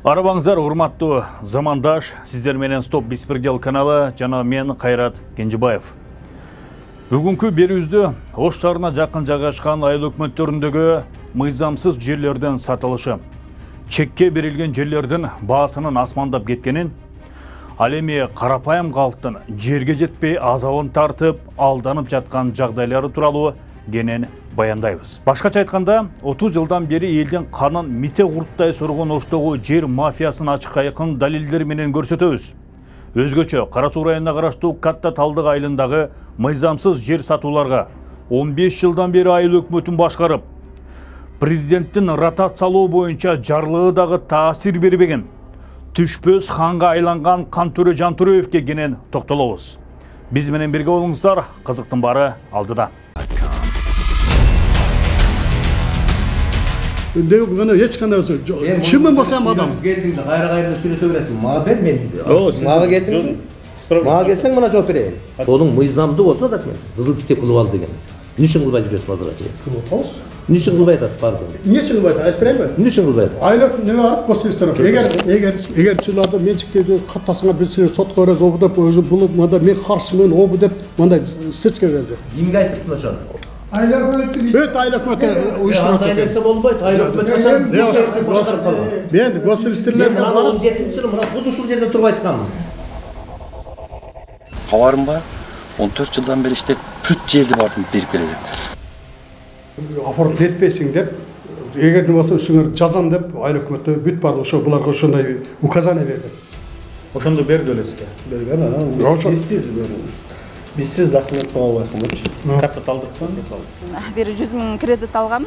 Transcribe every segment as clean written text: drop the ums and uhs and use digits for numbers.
Арабаңыздар, урматтуу замандаш, сиздер менен Стоп Беспредел каналы жана мен Кайрат Кенжебаев. Бүгүнкү берүүбүздө Ош шаарына жакын жайгашкан айыл өкмөттөрүндөгү мыйзамсыз жерлерден сатылышы, чекке берилген жерлердин баасынын асмандап кеткенин, ал эми карапайым калктын жерге жетпей азабын тартып, алданып жаткан жагдайлары тууралуу кенен баяндайбыз. Башкача айтканда, 30 жылдан бери элдин канын мите курттай соргон Оштогу жер мафиясын ачык айкын далилдер менен көрсөтөбүз. Өзгөчө Кара Суу районуна караштуу Катта Талдык айылындагы мыйзамсыз жер сатууларга 15 жылдан бери айыл өкмөтүн башкарып, президенттин ротациялоо боюнча жарлыгы дагы таасир бербеген түшпөс ханга айланган Кантөре Жантөреевке кенен токтолобуз. Биз менен бирге болуңуздар, кызыктын баары алдыда. Bunu hiç kanıyorsun. Çimin basam adam. Geldin de gayrı sürete veresin. Mağa ver men. Mağa geldin. Mağa gelsen bana cevap vereyim. Onun mıyzamdı olsa da men. Kızıl kitap kılıp aldı degen. Niçin kılıp ayırıyorsun hazıracı? Kılıp olsun. Niçin kılıp ayırdı pardon. Niçin kılıp ayırdı? Ayıp vereyim mi? Niçin kılıp ayırdı? Aylık ne var? Kosyistem. Eğer çıllarda men çıktıydı kattasına bir sürü sot koyarız o bu da özü bulup manda men karşımın o bu da manda sıçka verdi. Kimge aytırtma şu an? Evet aylık öte uyuşturdu. Ailesi olmaydı. Aylık öte kaçar. Ben gosilistlerle varım. 17. yılım bu duşul yerde turup aytkanım. Kavarım var. 14 yıldan beri işte püt yerde vardım berip geleden. Afarıp etpeysin dep, eğer ne olsa üstüne жазам dep, aylık öte büt bardı şu bularga şunday ukazane verdi. Ошондо берди эле сизге. Берген, биссиз беребиz. Биссиз документ албайсыңбы? Катта Талдыктан бир 100 000 кредит алгам.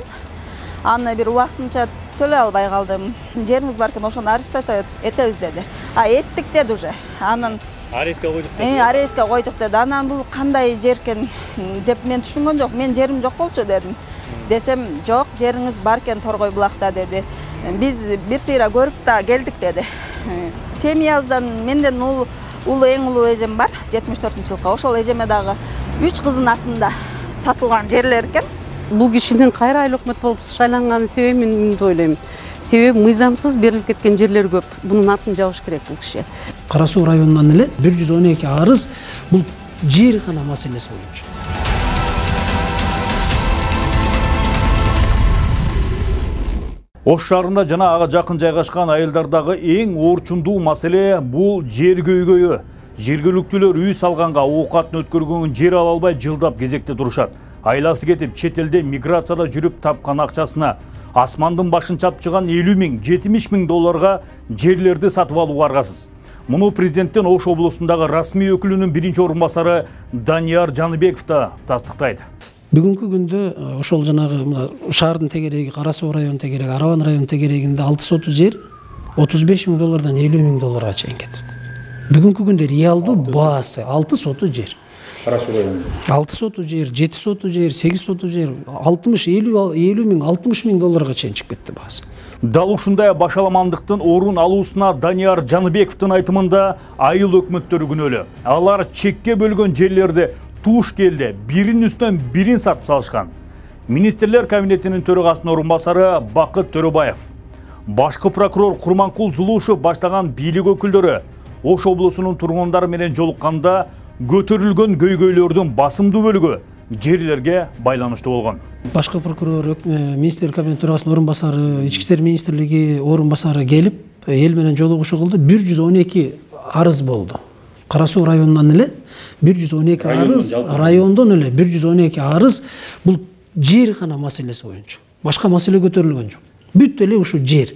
Аны бир убактынча төлөй албай калдым. Жериңиз бар экен, ошону арестация этебиз деди. Эттик деди уже. Анан арестке койдук. Арестке койдук деди. Анан бул кандай жер экен деп мен түшүнгөн жок. Мен жерим жок болчу дедим. Десем, жок, жериңиз бар экен Торгой булакта деди. Биз бир сыйра көрүп да келдик деди. Семьябыздан менден улуу эң улуу эжем бар, 74-жылкы. Ошол эжеме дагы 3 кызын атында сатылган жерлер экен. Бул кишинин кайра айыл өкмөт болуп шайланган себеби мен деп ойлойм. Себеби мыйзамсыз берилип кеткен жерлер көп. Бунун атын жабыш керек бул киши. Кара Суу районунан эле 112 арыз бул жер гана маселеси боюнча. Ош шаарында жана ага жакын жайгашкан айылдардагы эң оорчундуу маселе бул жер көйгөйү. Жергиликтүүлөр үй салганга, оокатын өткөргөнгө жер ала албай жылдап кезекте турушат. Айласы кетип, чет элде миграцияда жүрүп тапкан акчасына асмандын башын чапчыган 50 000, 70 000 долларга жерлерди сатып алууга аргасыз. Муну президенттин Ош облусундагы расмий өкүлүнүн биринчи орун-басары Данияр Жаныбеков да тастыктайт. Бүгүнкү күндө ошол жанагы шаардын тегереги, Кара Суу районунун тегереги, Арабан районунун тегерегинде 6 соту жер 35 000 доллардан 50 000 долларга чейин кетет. Бүгүнкү күндө реалдуу баасы 6 соту жер. Кара Суу районунда 6 соту жер, 7 соту жер, 8 соту жер 60-50 000, 60 000 долларга чейин чыгып кетти баасы. Дал ушундай башаламандыктын орун алуусуна Данияр Жаныбековдун айтымында айыл өкмөттөрү күнөөлүү. Алар чекке бөлгөн жерлерди туш келди, бирин үстүнөн бирин сатып салышкан. Министрлер кабинетинин төрагасынын орун-басары Бакыт Төрөбаев, башкы прокурор Курманкул Зулушев баштаган бийлик өкүлдөрү Ош облусунун тургундары менен жолукканда көтөрүлгөн көйгөйлөрдүн басымдуу бөлүгү жерлерге байланыштуу болгон. Башкы прокурор, министрлер кабинет төрагасынын орун-басары, Ички иштер министрлиги орун-басары келип, эл менен жолугушуу кылды. 112 арыз болду. Кара Суу районунан эле 112 арыз, райондон эле 112 арыз бул жер гана маселеси боюнча. Башка маселе көтөрүлгөн жок. Бүт эле ушу жер.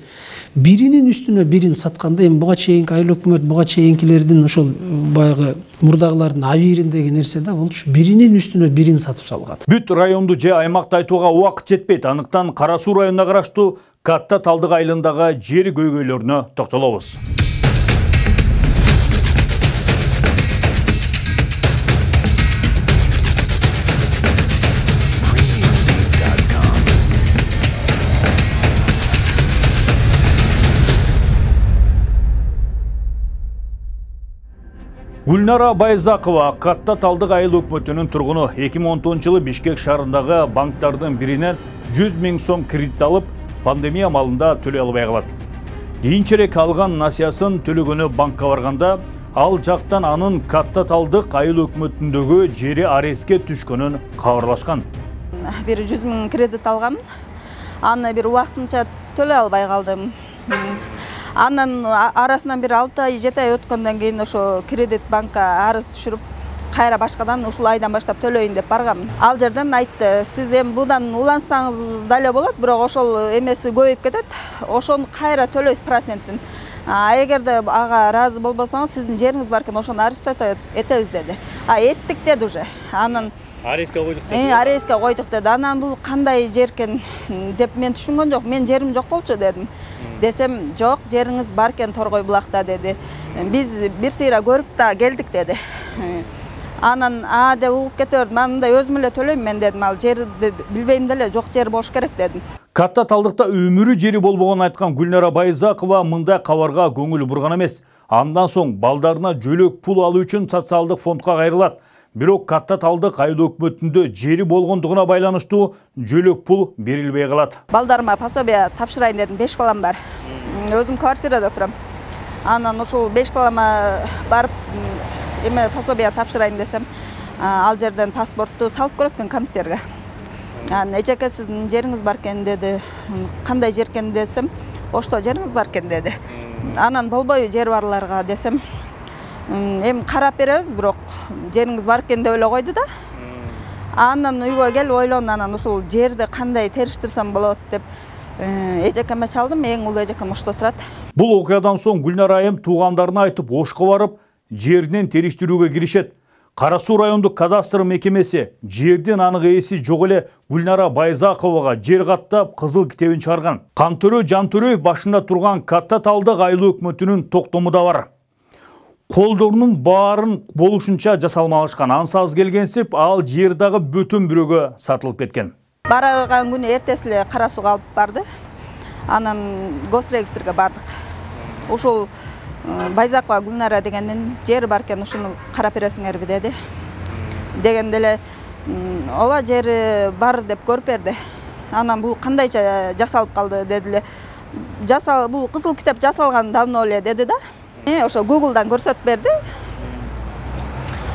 Биринин үстүнө бирин сатканда эми буга чейинки айыл өкмөт, буга чейинкилердин ошол баягы мурдагылардын абийириндеги нерсе да бул биринин үстүнө бирин сатып салган. Бүт районду же аймакты айтууга убакыт жетпейт. Анықтан Кара Суу районуна караштуу Катта Талдык айылындагы жер көйгөйлөрүнө токтолобуз. Гүлнара Байзакова Катта Талдык айыл өкмөтүнүн тургуну 2010-жылы Бишкек шаарындагы банктардын биринен 100 000 сом кредит алып, пандемия малында төлөй албай калат. Кийинчерээк алган насыясын төлөгөнү банкка барганда ал жактан анын Катта Талдык айыл өкмөтүндөгү жери ареске түшкөнүн кабарлашкан. Bir 100 000 кредит алганмын. Аны bir убактынча төлөй албай калдым. Анын арасынан bir 6 ай 7 ай өткөндөн кийин ошо кредит банкка арыз түшүрүп, кайра башкадан ушул айдан баштап төлөйүн деп барганмын. Ал жерден айтты, сиз эми будан улансаңыз дале болот, бирок ошол эмеси көбөйүп кетет. Ошону кайра төлөйсүз процентин. Эгерде ага ыраазы болбосоңуз, сиздин жериңиз бар экен, ошону арестовать этебиз деди. Эттик деди уже. Анын Ареске койдук деди. Ареске койдук деди. Анан бул кандай жер экен деп мен түшүнгөн жок. Мен жерим жок болчу дедим. Десем, жок, жериңиз бар экен Торгой булакта деди. Биз бир сыйра көрүп да келдик деди. Анан деп угуп кете бердим. Мындай өзүм эле төлөйм мен дедим. Ал жерди билбейм деле, жок жер болуш керек дедим. Катта Талдыкта өмүрү жери болбогонун айткан Гүлнара Байзакова мындай кабарга көңүл бурган эмес. Андан соң балдарына жөлөк пул алуу үчүн социалдык фондко кайрылат. Бирок Катта Талдык айыл өкмөтүндө жери болгондугуна байланыштуу жөлөк пул берилбей калат. Балдарыма пособие тапшырайын дедим, 5 балам бар. Өзүм квартирада турам. Анан ушул 5 балама барып эме пособие тапшырайын десем, ал жерден паспортту салып көрөт экен компьютерге. Эжеке, сиздин жериңиз бар экен деди. Кандай жер экен десем, ошто жериңиз бар экен деди. Анан болбойбу жер барларга десем, эми карап беребиз, бирок жериңиз бар экен деп эле койду да. Андан үйгө келип ойлондум, анан ушул жерди кандай териштирсем болот деп эжекеме чалдым, эң улуу эжекем ошто турат. Бул окуядан соң Гүлнара айым туугандарына айтып Ошко барып, жеринен териштирүүгө киришет. Кара Суу райондук кадастр мекемеси жердин анык ээси жок эле Гүлнара Байзаковага жер каттап кызыл китебин чыгарган. Кантөрө Жантөрөев башында турган Катта Талдык айыл өкмөтүнүн токтому да бар. Колдорунун баарын болушунча жасалмалышкан. Ансыз келгенсип, ал жер дагы бүтүн бирөөгө сатылып кеткен. Барган күнү эртеси эле Кара Сууга алып барды. Анан госрегистрге бардык. Ушул Байзакова Гүлнара дегендин жери бар экен, ушуну карап бересиңерби деди. Дегенде эле ооба жери бар деп көрүп берди. Анан бул кандайча жасалып калды деди эле. Бул кызыл китеп жасалган давно эле деди да. Ошо Google'дан көрсөтүп берди.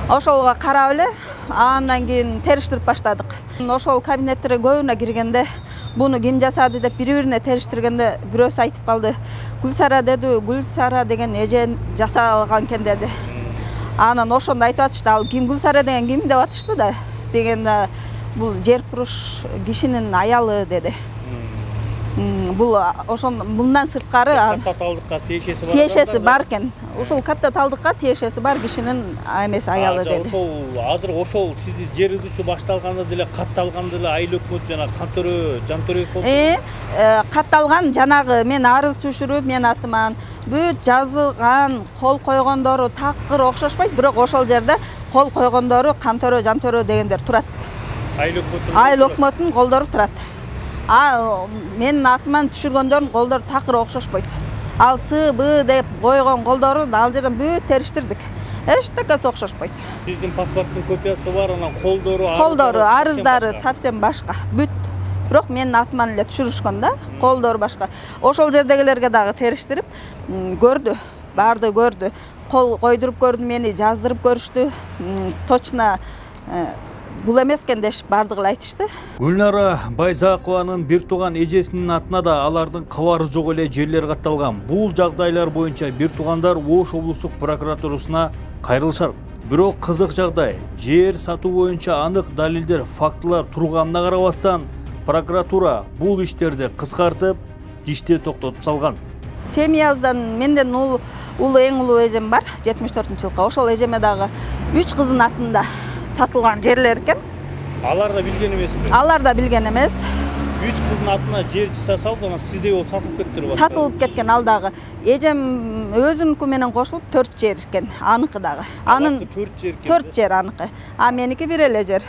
Ошолго карап эле андан кийин териштирип баштадык. Ошол кабинеттерге көбүнө киргенде буну ким жасады деп бири-бирине териштиргенде бирөөсү айтып калды. Гүлсара деди, Гүлсара деген эже жасалган экен деди. Анан ошондо айтып атышты, ал ким Гүлсара деген ким деп атышты да. Дегенде бул жер куруш кишинин аялы деди. Бул ошон мындан сырткары Катта Талдыкка тиешеси бар. Тиешеси бар экен. Ушул Катта Талдыкка тиешеси бар кишинин эмеси аялы деди. Ошол азыр ошол сиздин жериңиз үчүн башталганда деле катталганда деле айыл өкмөт жана Кантөрө Жантөрөев болду. Катталган жанагы мен арыз түшүрүп, мен атыман бүт жазылган, кол койгондору такыр окшошпойт, бирок ошол жерде кол койгондору Кантөрө Жантөрө дегендер турат. Айыл өкмөтүнүн колдору турат. Менин атыман түшүргөндөрдүн колдору такыр окшошпойт. Ал СБ деп койгон колдору ал жерден бүт териштирдик. Эчтекеси окшошпойт. Сиздин паспорттун копиясы бар, анан колдору, арыздары совсем башка. Бүт. Бирок менин атыман эле түшүрүшкөн да, колдору башка. Ошол жердегилерге дагы териштирип көрдү, барды көрдү. Кол койдуруп көрдү, мени жаздырып көрүштү. Точно бул эмес экен дешип бардыгы айтышты. Гүлнара Байзакованын бир тууган эжесинин атына да алардын кабары жок эле жерлер катталган. Бул жагдайлар боюнча бир туугандар Ош облустук прокуратурасына кайрылышат. Бирок кызык жагдай, жер сатуу боюнча анык далилдер, фактылар турганына карабастан, прокуратура бул иштерди кыскартып, ишти токтотуп салган. Семьябыздан менден эң улуу эжем бар, 74-жылкы. Ошол эжеме дагы 3 кызын атында сатылган жерлер экен. Алар да билген эмеспи? Алар да билген эмес. 3 кыздын атына жер чыса салып, анан сизде ол сатылып кетти. Сатылып кеткен ал дагы. Эжем өзүнүкү менен кошулуп 4 жер экен, аныкы дагы. Анын 4 жер экен. 4 жер аныкы. Меники бир эле жер.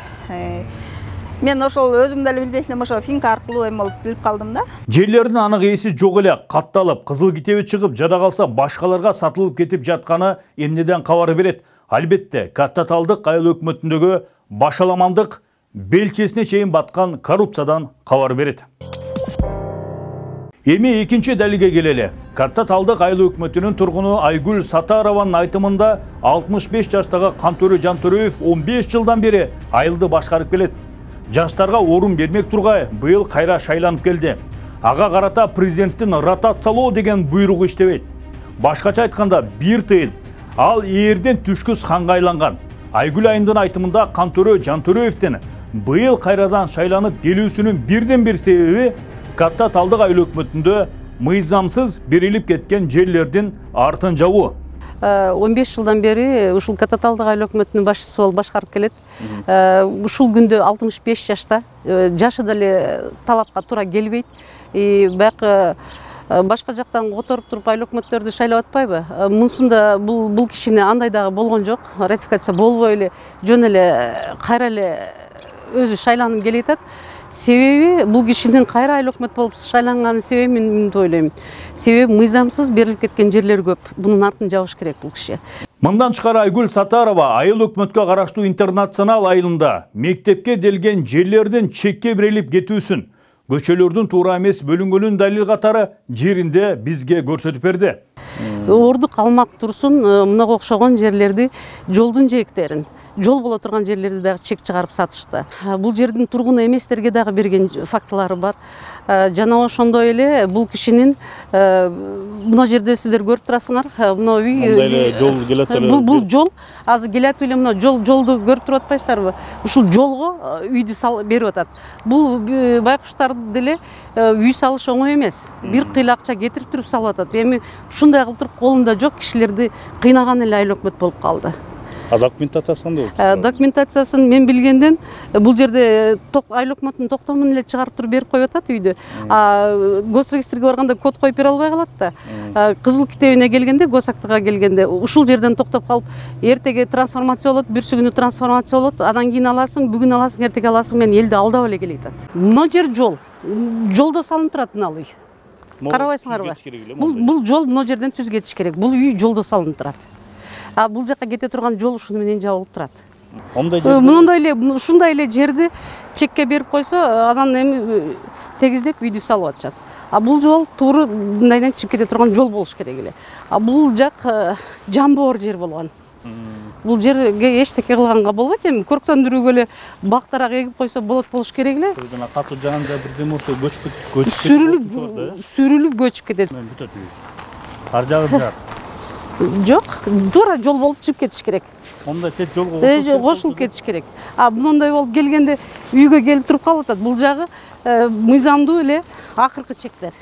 Мен ошол өзүм деле билбей элем, ошо финка аркылуу эме болуп билип калдым да. Жерлердин анык ээси жок эле, катталып, кызыл китеби чыгып, жада калса башкаларга сатылып кетип жатканы эмнеден кабар берет. Албетте, Катта Талдык айыл өкмөтүндөгү башаламандык белчесине чейин баткан коррупциядан кабар берет. Эми экинчи далилге келели. Катта Талдык айыл өкмөтүнүн тургуну Айгүл Сатарованын айтымында 65 жаштагы Кантөрө Жантөрөев 15 жылдан бери айылды башкарып келет. Жаштарга орун бермек тургай быйыл кайра шайланып келди. Ага карата президенттин ротациялоо деген буйругу иштебейт. Башкача айтканда бир тыйын. Ал ээрден түшкүс ханга айланган. Айгүл айындын айтымында Кантөрө Жантөрөевдин быйыл кайрадан шайланып келүүсүнүн бирден бир себеби Катта Талдык айыл өкмөтүндө мыйзамсыз берилип кеткен жерлердин артын жабуу. 15 жылдан бери ушул Катта Талдык айыл өкмөтүнүн башчысы болуп башкарып келет. Ушул күндө 65 жашта, жашы деле талапка туура келбейт. Баягы башка жактан которуп туруп айыл өкмөттөрдү шайлап атпайбы? Мунсунда бул кишини андай дагы болгон жок. Ратификация болбой эле, жөн эле кайра эле өзү шайланып келе атат. Себеби бул кишинин кайра айыл өкмөт болуп шайланганын себеби мен ойлойм. Себеби мыйзамсыз берилип кеткен жерлер көп. Бунун артын жабыш керек бул киши. Мындан тышкары Айгүл Сатарова айыл өкмөткө караштуу интернационал айылында мектепке делген жерлердин чекке берилип кетүүсүн, көчөлөрдүн туура эмес бөлүнгөнүн далил катары жеринде бизге көрсөтүп берди. Орду калмак турсун, мынага окшогон жерлерди, жолдун жээктерин, жол боло турган жерлерди дагы чек чыгарып сатышты. Бул жердин тургуну эместерге дагы берген фактылары бар. Жана ошондой эле бул кишинин мына жерде сиздер көрүп турасыңар, мына үй жол келет эле. Бул жол, азыр келет эле мына жолду көрүп туруп атпайсыздарбы? Ушул жолго үйдү берип атат. Бул байкуштар деле үй салыш оңой эмес. Бир кыйла акча кетирип туруп салып атат. Эми ушундай кылып туруп колунда жок кишилерди кыйнаган эле айыл өкмөт болуп калды. Документациясын да? Документациясын мен билгенден бул жерде айыл өкмөтүнүн токтомун эле чыгарып туруп берип коюп атат үйдү. Госрегистрге барганда код коюп бере албай калат да. Кызыл китебине келгенде, госактыга келгенде ушул жерден токтоп калып, эртеге трансформация болот, бүрсү күнү трансформация болот, андан кийин аласың, бүгүн аласың, эртеге аласың, мен элди алдап эле келе атат. Мына жер жол. Жолдо салынып турат мына үй. Карабайсыңарбы? Бул жол мына жерден түз кетиш керек. Бул үй жолдо салынып турат. Бул жака кете турган жол ушуну менен жабылып турат. Мындай эле ушундай эле жерди чекке берип койсо, анан эми тегиздеп үйдү салып атышат. Бул жол тууру мындайдан чыгып кете турган жол болуш керек эле. Бул жак жамбоор жер болгон. Бул жерге эчтеке кылганга болбойт, эми көрктөндүрүүгө эле бактарак эгип койсо болуш керек эле. Жана катуу жагында бирдеме болсо көчүп сүрүлүп көчүп кетет. Ар жагы жак. Жок, туура жол болуп чыгып кетиш керек. Онда тет жолго кошулуп кетиш керек. Мындай болуп келгенде үйгө келип туруп калып атат. Бул жагы мыйзамдуу эле акыркы чектер.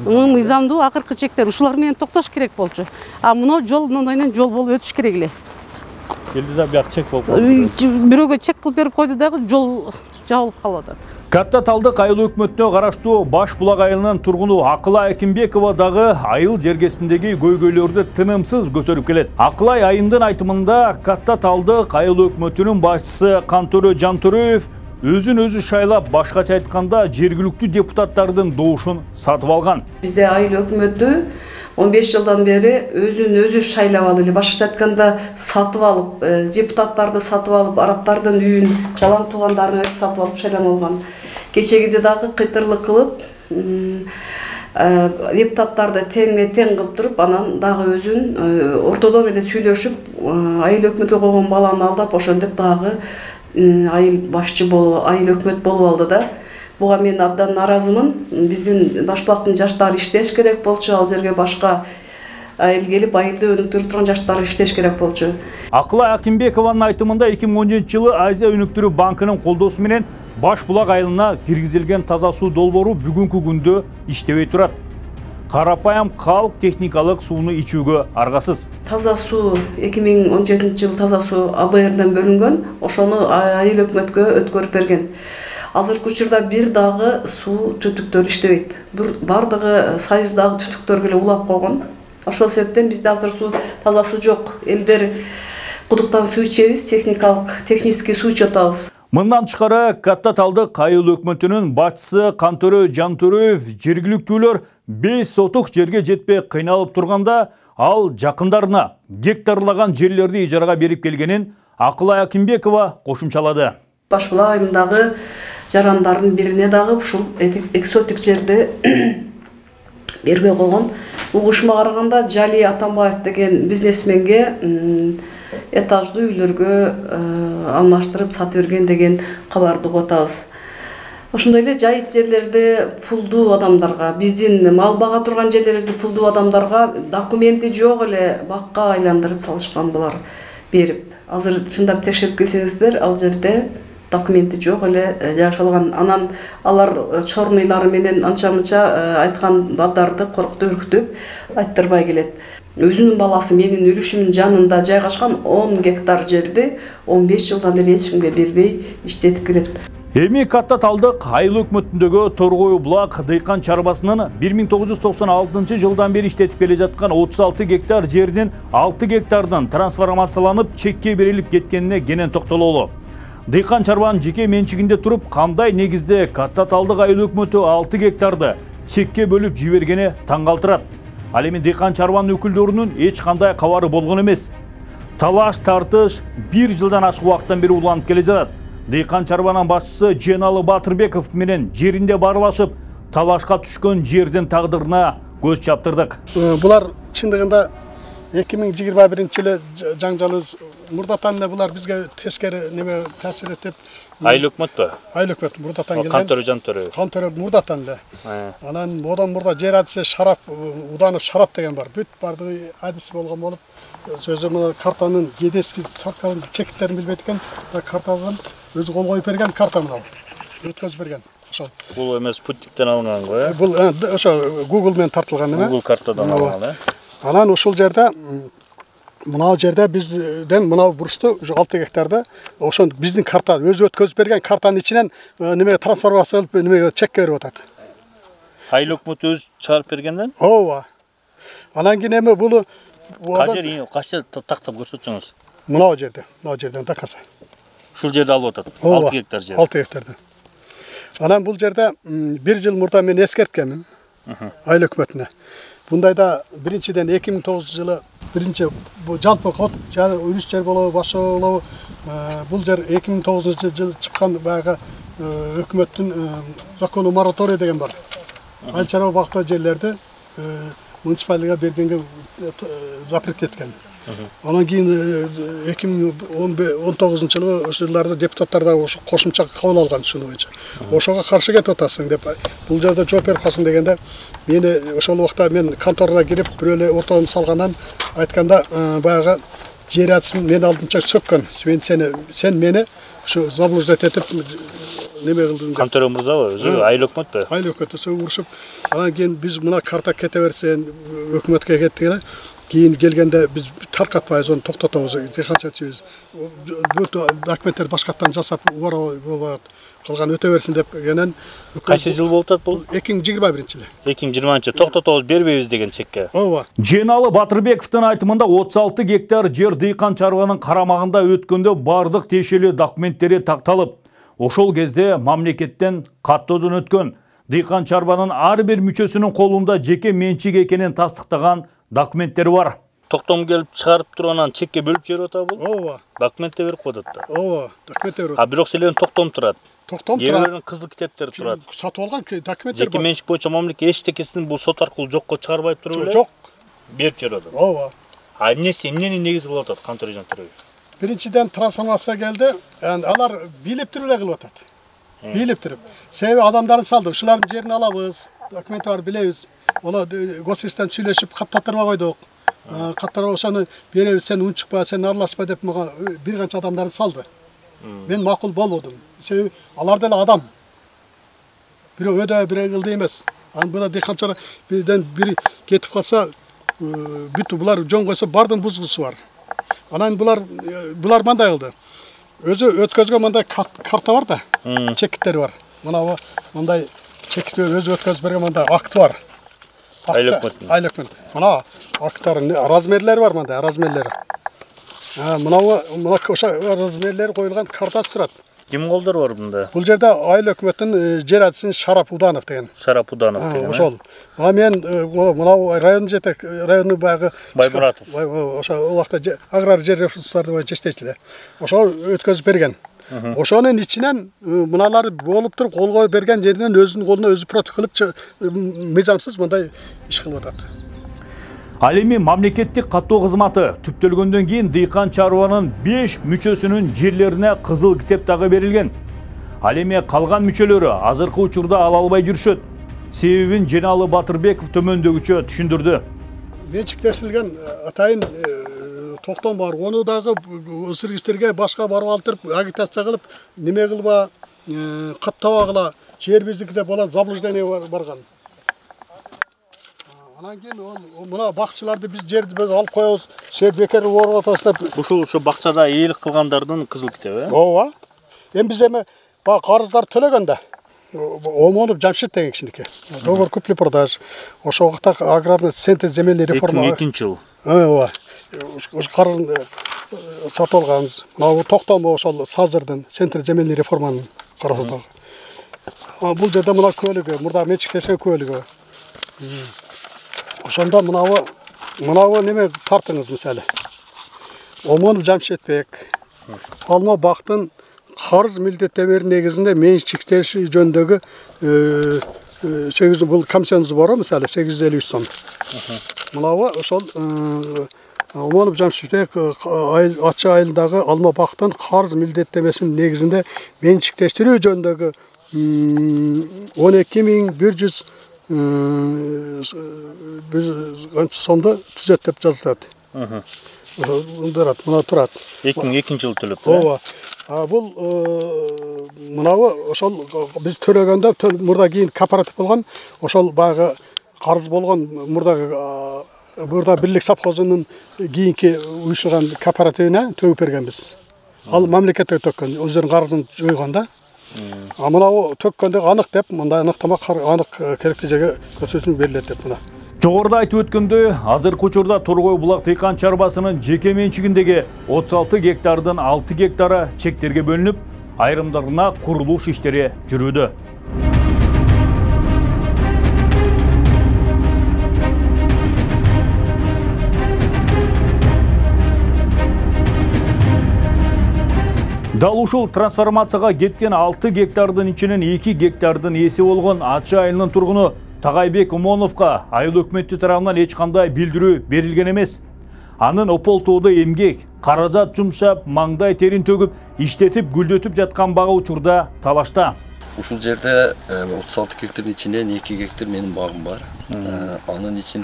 Мыйзамдуу акыркы чектер. Ушулар менен токтош керек болчу. Мына жол мындайдан жол болуп өтүш керек эле. Келди да бияк чек болуп калды. Бирөөгө чек кылып берип койду дагы жол жабылып калып атат. Катта Талдык айыл өкмөтүнө караштуу Баш Булак айылынын тургуну Акылай Акимбекова дагы айыл жергесиндеги көйгөйлөрдү тынымсыз көтөрүп келет. Акылай айындын айтымында Катта Талдык айыл өкмөтүнүн башчысы Кантөрө Жантөрөев өзүн-өзү шайлап, башкача айтканда жергиликтүү депутаттардын добушун сатып алган. Бизде айыл өкмөтү 15 жылдан бери өзүн-өзү шайлап алып эле, башкача айтканда сатып алып, депутаттарды сатып алып, араптардын үйүн, жалаң туугандарын сатып алып шайланып алган. Кечегиде дагы кыйтырлык кылып, депутаттарды тең кылып туруп, анан дагы өзүн ортодон эле сүйлөшүп, айыл өкмөтү койгон баланы алдап, ошентип дагы айыл башчы болуп, айыл өкмөт болуп алды да. Буга мен абдан наразымын. Биздин Баш Булактын жаштары иштеш керек болчу, ал жерге башка айыл келип, айылды өнүктүрүп турган жаштар иштеш керек болчу. Акылай Акимбекованын айтымында 2017-жылы Азия өнүктүрүү банкынын колдоосу менен Баш Булак айылына киргизилген таза суу долбоору бүгүнкү күндө иштебей турат. Карапайым калк техникалык сууну ичүүгө аргасыз. Таза суу 2017-жылы таза суу АБРдан бөлүнгөн, ошону айыл өкмөткө өткөрүп берген. Азыркы учурда бир дагы суу түтүктөр иштебейт. Бардыгы союздагы түтүктөргө эле улап койгон. Ошол себептен бизде азыр таза суу жок. Элдер кудуктан суу ичебиз, технический суу ичип атабыз. Мындан тышкары Катта Талдык айыл өкмөтүнүн башчысы Кантөрө Жантөрөев жергиликтүүлөр 5 сотук жерге жетпей кыйналып турганда, ал жакындарына гектарлаган жерлерди ижарага берип келгенин Акылай Акимбекова кошумчалады. Баш Булак айылындагы жарандардын бирине дагы ушул экзотик жерди бербей койгон. Угушума караганда Жали Атамбаев деген бизнесменге этаждуу үйлөргө алмаштырып сатып берген деген кабарды угуп атабыз. Ошондой эле жайыт жерлерде пулдуу адамдарга, биздин мал бага турган жерлерде пулдуу адамдарга документи жок эле бакка айландырып салышкан булар берип. Азыр чындап текшерип келсеңиздер, ал жерде документи жок эле жашалган. Анан алар чорныйлары менен анча-мынча айткан балдарды коркутуп үркүтүп айттырбай келет. Өзүнүн баласы менин үрүшүмдүн жанында жайгашкан 10 гектар жерди 15 жылдан бери эч кимге бербей иштетип келет. Эми Катта Талдык айыл өкмөтүндөгү Торгой Булак дыйкан чарбасынын 1996 жылдан бери иштетип келе жаткан 36 гектар жердин 6 гектардын трансформацияланып чекке берилип кеткенине кенен токтололу. Дыйкан чарбанын жеке менчигинде туруп, кандай негизде Катта Талдык айыл өкмөтү 6 гектарды чекке бөлүп жибергени таң калтырат. Ал эми дыйкан чарбанын өкүлдөрүнүн эч кандай кабары болгон эмес. Талаш тартыш 1 жылдан ашык убакыттан бери уланып келе жатат. Дыйкан чарбанын башчысы Женалы Батырбеков менен жеринде барлашып, талашка түшкөн жердин тагдырына көз чаптырдык. Булар чындыгында 2021-жылы жаңжалыбыз мурдатан эле булар бизге тескери неме таасир этип. Айыл өкмөтпү? Айыл өкмөт мурдатан келген. Кантөрө жантөрө. Кантөрө мурдатан эле. Анан одан мурда жер адиси Шарап, Уданов Шарап деген бар. Бүт бардыгы адиси болгон болуп, сөзү мына картанын гедески сарткалын чекиттерин билбейт экен. Картадан өзү кол коюп берген карта мына. Өткөзүп берген. Ошол. Бул эмес спутниктен алынган го, э? Бул ошо Google менен тартылган эме. Google картадан алынган, э? Анан ушул жерде мынау жерде бизден мынау бурчту 6 гектарда ошо биздин карта өзү өткөзүп берген картанын ичинен неме трансформация кылып неме чекке берип атат. Айыл өкмөтү өз чыгарып бергенден? Ооба. Анан кийин эми бул кача тактап көрсөтсөңүз. Мынау жерден такаса. Ушул жерде алып атат. 6 гектар жер. 6 гектарда. Анан бул жерде 1 жыл мурда мен эскерткенмин. Айыл өкмөтүнө. Бундайда биринчиден 2009 жылы биринчи жалпы код үлүш жер болобу, башка болобу, бул жер 2009 жылы чыккан баягы өкмөттүн закону мораторий деген бар. Айыл чарба бакта жерлерди муниципалитетке бергенге запрет эткен. Анан кийин 2019 жылы ошол жылдарда депутаттар да ошо кошумча кабыл алган ушуну боюнча. Ошого каршы кетип атасың деп бул жерде жооп берип калсын дегенде мени ошол убакта мен конторага кирип бирөө эле ортону салгандан айтканда баягы жер адысын мен алдымча сөккөн. Сен мени ошо заблуждать этип неме кылдың деп. Контора мырзабы, өзү айыл өкмөтпү? Айыл өкмөтү сөп урушуп, анан кийин биз мына карта кете берсен өкмөткө кеттик эле. Кийин келгенде биз таркатпайбыз, аны токтотобуз, дыйканча чийбиз. Бүт документтер башкаттан жасап болбойт. Калган өтө берсин деп кенен. Кайсы жыл болуп атат бул? 2021-жылы. 2020-жылы токтотобуз, бербейбиз деген чекке. Ооба. Женалы Батырбековдун айтымында 36 гектар жер дыйкан чарбанын карамагында өткөндө бардык тиешелүү документтери такталып, ошол кезде мамлекеттен каттоодон өткөн. Дыйкан чарбанын ар бир мүчөсүнүн колунда жеке менчик экенин тастыктаган документтери бар. Токтом келип чыгарып туруп анан чекке бөлүп жиберип атабы бул? Ооба. Документте берип коет да. Ооба, документте берип. А бирок силердин токтом турат. Токтом турат. Элердин кызыл китептери турат. Сатып алган документтер бар. Жеке менчик боюнча мамлекет эчтекесин бул сот аркылуу жокко чыгарбай туруп эле. Жок. Берип жиберет. Ооба. А эмнени негиз кылып атат Кантор Жантөрөев? Биринчиден трансформация келди. Алар билип туруп эле кылып атат. Билип туруп. Себеби адамдарды салды. Ушулардын жерин алабыз. Документи бар билебиз. Ола госистен сүйлөшүп каттатырбай койдук. Каттарга ошону беребиз, сен унчукпа, сен аралашпа деп мага бир канча адамдарды салды. Мен макул болбодум. Себеби алар деле адам. Бирөө өдө бирөө кылды эмес. Анан буна дыйканчылар бирден бири кетип калса, бүт булар жон койсо бардын бузгусу бар. Анан булар мындай кылды. Өзү өткөзгөн мындай карта бар да, чекиттери бар. Мына мындай чекитти өзү өткөзүп берген мындай акты бар. Айыл өкмөт. Мына акттардын размерлери бар мындай, размерлери. Мына ошо размерлери коюлган картасы турат. Ким колдору бар мында? Бул жерде айыл өкмөттүн жер адисин Шарап Уданов деген. Шарап Уданов деген. Ошол. Мына мен мына район жетек, районну баягы Баймуратов. Ошо убакта аграр жер ресурстары боюнча иштейчү эле. Ошо өткөзүп берген. Ошонун ичинен мыналар болуп туруп колго берген жеринен өзүнүн колуна өзү протокол кылып мыйзамсыз мындай иш кылып атат. Ал эми мамлекеттик каттоо кызматы түптөлгөндөн кийин дыйкан чарбанын 5 мүчөсүнүн жерлерине кызыл китеп дагы берилген. Ал эми калган мүчөлөрү азыркы учурда ала албай жүрүшөт. Себебин Женалы Батырбеков төмөндөгүчө түшүндүрдү. Менчиктешилген атайын токтом бар. Onu дагы ысыргычтарга башка барып алып агитация кылып, неме кылба, каттабагыла, жер биздикиде бола заблуждение барган. Анан кийин мына бакчыларды биз жерди біз алып коебуз, сер бекер орготосуз деп. Ушул бакчада ээлик кылгандардын кызыл китеби, Ооба. Биз эми карыздар төлөгөндө Омонов Жамшит деген кишиники. Договор купли-продаж. Ошол убакта аграрный центр земельный реформа. 2002 жыл. Ооба. Ошо карызын сатып алганбыз. Мына токтом ошол Сазырдын центр земельный реформанын карасындагы. Бул жерде мына көөлүгү, мурда менчиктешкен көөлүгү. Ошондо мынабы неме тартыңыз мисалы. Омонов Жамшитбек Алма бактын карыз милдеттемелери негизинде менчиктеши жөнүндөгү 8 бул комиссионубуз бар, мисалы 853 сом. Мынабы ошол Омонов Жамшитбек ачы айылдагы Алма бактын карыз милдеттемесинин негизинде менчиктештирүү жөнүндөгү 12100 сомду түзөт деп жазылат. Мына турат. 2002 жыл төлөп. Ооба. Бул мынабы ошол биз төлөгөндө мурда кийин кооператив болгон, ошол багы карыз болгон мурда бирлик совхозунун кийинки уюшулган кооперативине төгүп бергенбиз. Ал мамлекетке төккөн, өздөрүнүн карызын жойгонда. Мынабы төккөндө анык деп, мындай аныктама анык керектүү жерге көрсөтүлүп берилет деп мына. Жогоруда айтып өткөндөй, азыркы учурда Торгой булак дыйкан чарбасынын жеке менчигиндеги 36 гектардын 6 гектары чектерге бөлүнүп, айрымдарына курулуш иштери жүрүүдө. Дал ушул трансформацияга кеткен 6 гектардын ичинен 2 гектардын ээси болгон Ачы айылынын тургуну Тагайбек Омоновго айыл өкмөтү тарабынан эч кандай билдирүү берилген эмес. Анын ополтоодо эмгек, каражат жумшап, маңдай терин төгүп, иштетип, гүлдөтүп жаткан бага учурда талашта. Ушул жерде 36 гектардын ичинен 2 гектар менин багым бар. Анын ичин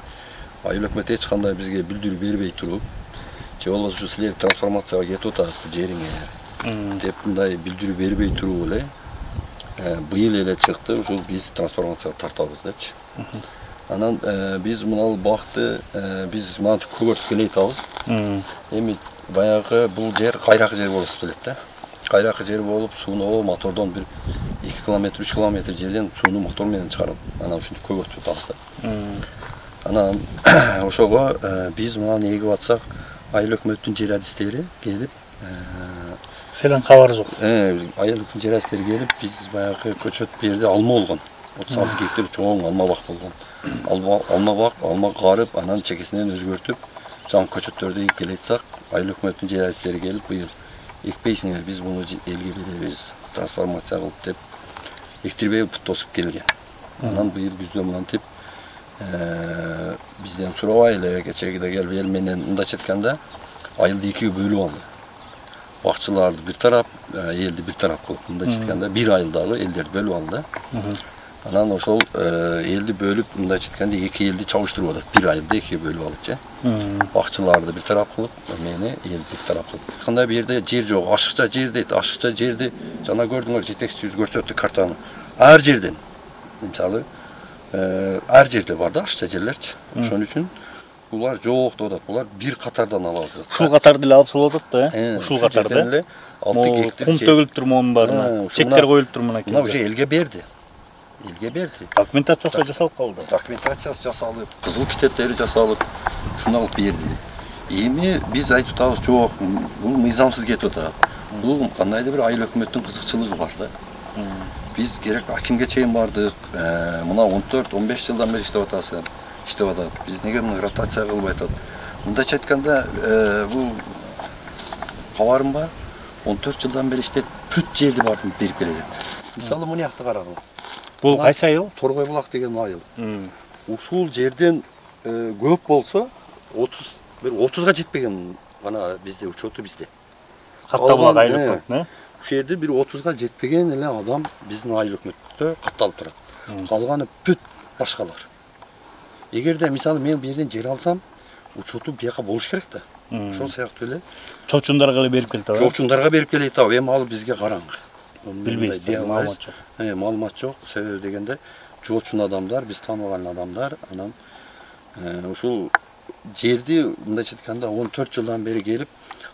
айыл өкмөтү эч кандай бизге билдирүү бербей туруп, же болбосо силер трансформацияга кетип атат жериңер деп мындай билдирүү бербей туруп эле быйыл эле чыкты, ушул биз трансформацияга тартабыз депчи. Анан биз мына бакты биз мантип көгөртүп келе атабыз. Эми баягы бул жер кайракы жер болуп келет да. Кайракы жер болуп, сууну мотордон бир 2 километр, 3 километр жерден сууну мотор менен чыгарып, анан ушинтип көгөртүп атабыз да. Анан ошого биз мынаны эгип атсак, айыл өкмөттүн жер адистери келип Сенен кабар жок. Айыл өкмөттүн жер адистери келип, биз баягы көчөт берди алма болгон. 36 гектар чоң алма бак болгон. Алма бак, алма карып, анан чекесинен өзгөртүп, жаңы көчөттөрдү эгип келе атсак, айыл өкмөттүн жер адистери келип, быйыл экпейсиңер, биз муну элге беребиз, трансформация кылып деп эктирбей тосуп келген. Анан быйыл күздө мынтип бизден сурабай эле кечегиде келип эл менен мындайча айтканда айылды экиге бөлүп алды. Бакчыларды бир тарап, элди бир тарап кылып, мындайча айтканда бир айылдагы элдерди бөлүп алды. Анан ошол элди бөлүп, мындайча айтканда эки элди чабыштырып атат. Бир айылды экиге бөлүп алыпчы. Бакчыларды бир тарап кылып, мени элди бир тарап кылып. Кандай бир жерде жер жок, ашыкча жер дейт. Ашыкча жерди жана көрдүңөр, жетекчибиз көрсөттү картаны. Ар жерден, мисалы, ар жерде бар да ашыкча жерлерчи. Ошон үчүн булар жок деп атат. Булар бир катардан алып атат. Ушул катарды эле алып салып атат да, ушул катарды. 6 гектар кум төгүлүп тур монун баарына. Чектер коюлуп тур мына. Мына уже элге берди. Элге берди. Документациясы жасалып калды. Документациясы жасалып, кызыл китептери жасалып, ушуну алып берди. Эми биз айтып атабыз, жок, бул мыйзамсыз кетип атат. Бул кандайдыр бир айыл өкмөттүн кызыкчылыгы бар да. Биз керек акимге чейин бардык. Мына 14-15 жылдан бери иштеп атасың. İşte o da biz nege bunu rotatsiya kılıp aytat. Mındayça aytkanda bu kavarım var. 14 yıldan beri işte бүт жерди барып берип келген. Мисалы мына жакты карагыла. Бул кайсы айыл? Торгой булак деген айыл. Ушул жерден көп болсо 30га жетпеген гана бизде учету бизде. Катталган айыл өкмөт, Ушул жерде бир 30га жетпеген эле адам биздин айыл өкмөттө катталып турат. Калганы бүт башкалар. Эгерде мисалы мен бу жерден жер алсам, учету бияка болуш керек да. Ошол сыяктуу эле чочундарга эле берип келет, чочундарга берип келет, эми ал бизге караңгы. Билбейсиз, маалымат жок. Маалымат жок. Себеби дегенде чочун адамдар, биз таанылган адамдар, анан ушул жерди мындайча айтканда 14 жылдан бери келип,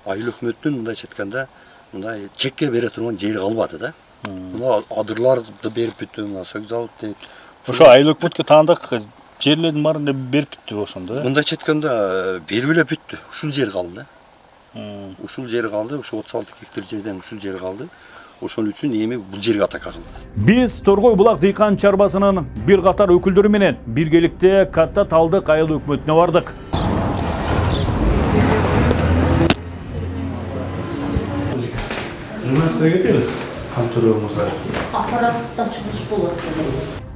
айыл өкмөттүн мындайча айтканда мындай чекке бере турган жери калбады да. Мына адырларды берип бүттү, мына сөк завод дейт. Ошо айыл өкмөткө таандык жерлердин баарын берип бүттү ошондо. Мындайча айтканда берип эле бүттү. Ушул жер калды. Ушул жер калды, ушул 36 гектар жерден ушул жер калды. Ошол үчүн эми бул жерге атака кылды. Биз Торгой булак дыйкан чарбасынын бир катар өкүлдөрү менен биргеликте Катта Талдык айыл өкмөтүнө бардык.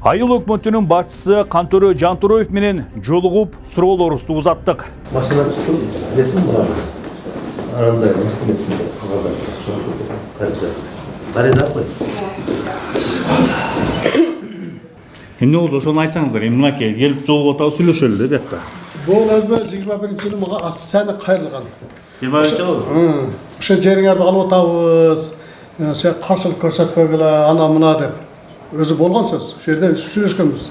Айыл өкмөтүнүн башчысы Кантөрө Жантуроев менен жолугуп суроолорубузду узаттык. Машина чыкты, билесиңби мына? Арандай кагаздар. Барыда кой. Эмне болду, ошону айтсаңыздар. Эми мынакей келип жолугуп атабыз, сүйлөшөлү да бuyakta. Бул азыр 21-жылы мага асып саны кайрылган. 21-жылы? Ошо жериңерди алып атабыз. Сен каршылык көрсөткөгүлө ана мына деп өзү болгон сөз. Ошол жерде сүйлөшкөнбүз.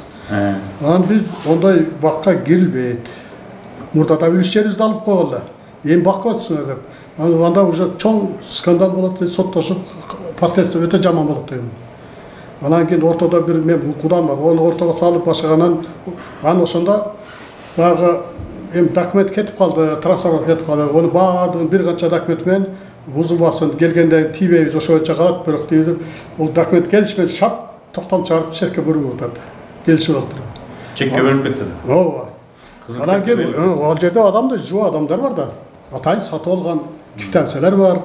Анан биз ондай бакка кирилбейт. Мурдада үлүш жерибизди алып койгонда. Эми бакка өтсүңөр деп. Анда уже чоң скандал болот, соттошуп, последствия өтө жаман болот дейм. Анан кийин ортодо бир мен кудам бар, ону ортого салып башлаганан анан ошондо баягы эми документ кетип калды, трансфер кетип калды. Ону баардыгын бир канча документ менен бузулбасын, келгенде тийбейбиз, ошо боюнча карап бирок тийбиз. Бул документ келишмей шарт токтом чыгарып шерке берип атат. Келишип алды. Чекке берип кетти. Ооба. Анан кийин ал жерде адамдар, жоо адамдар бар да. Атайын сатып алган квитанциялар бар.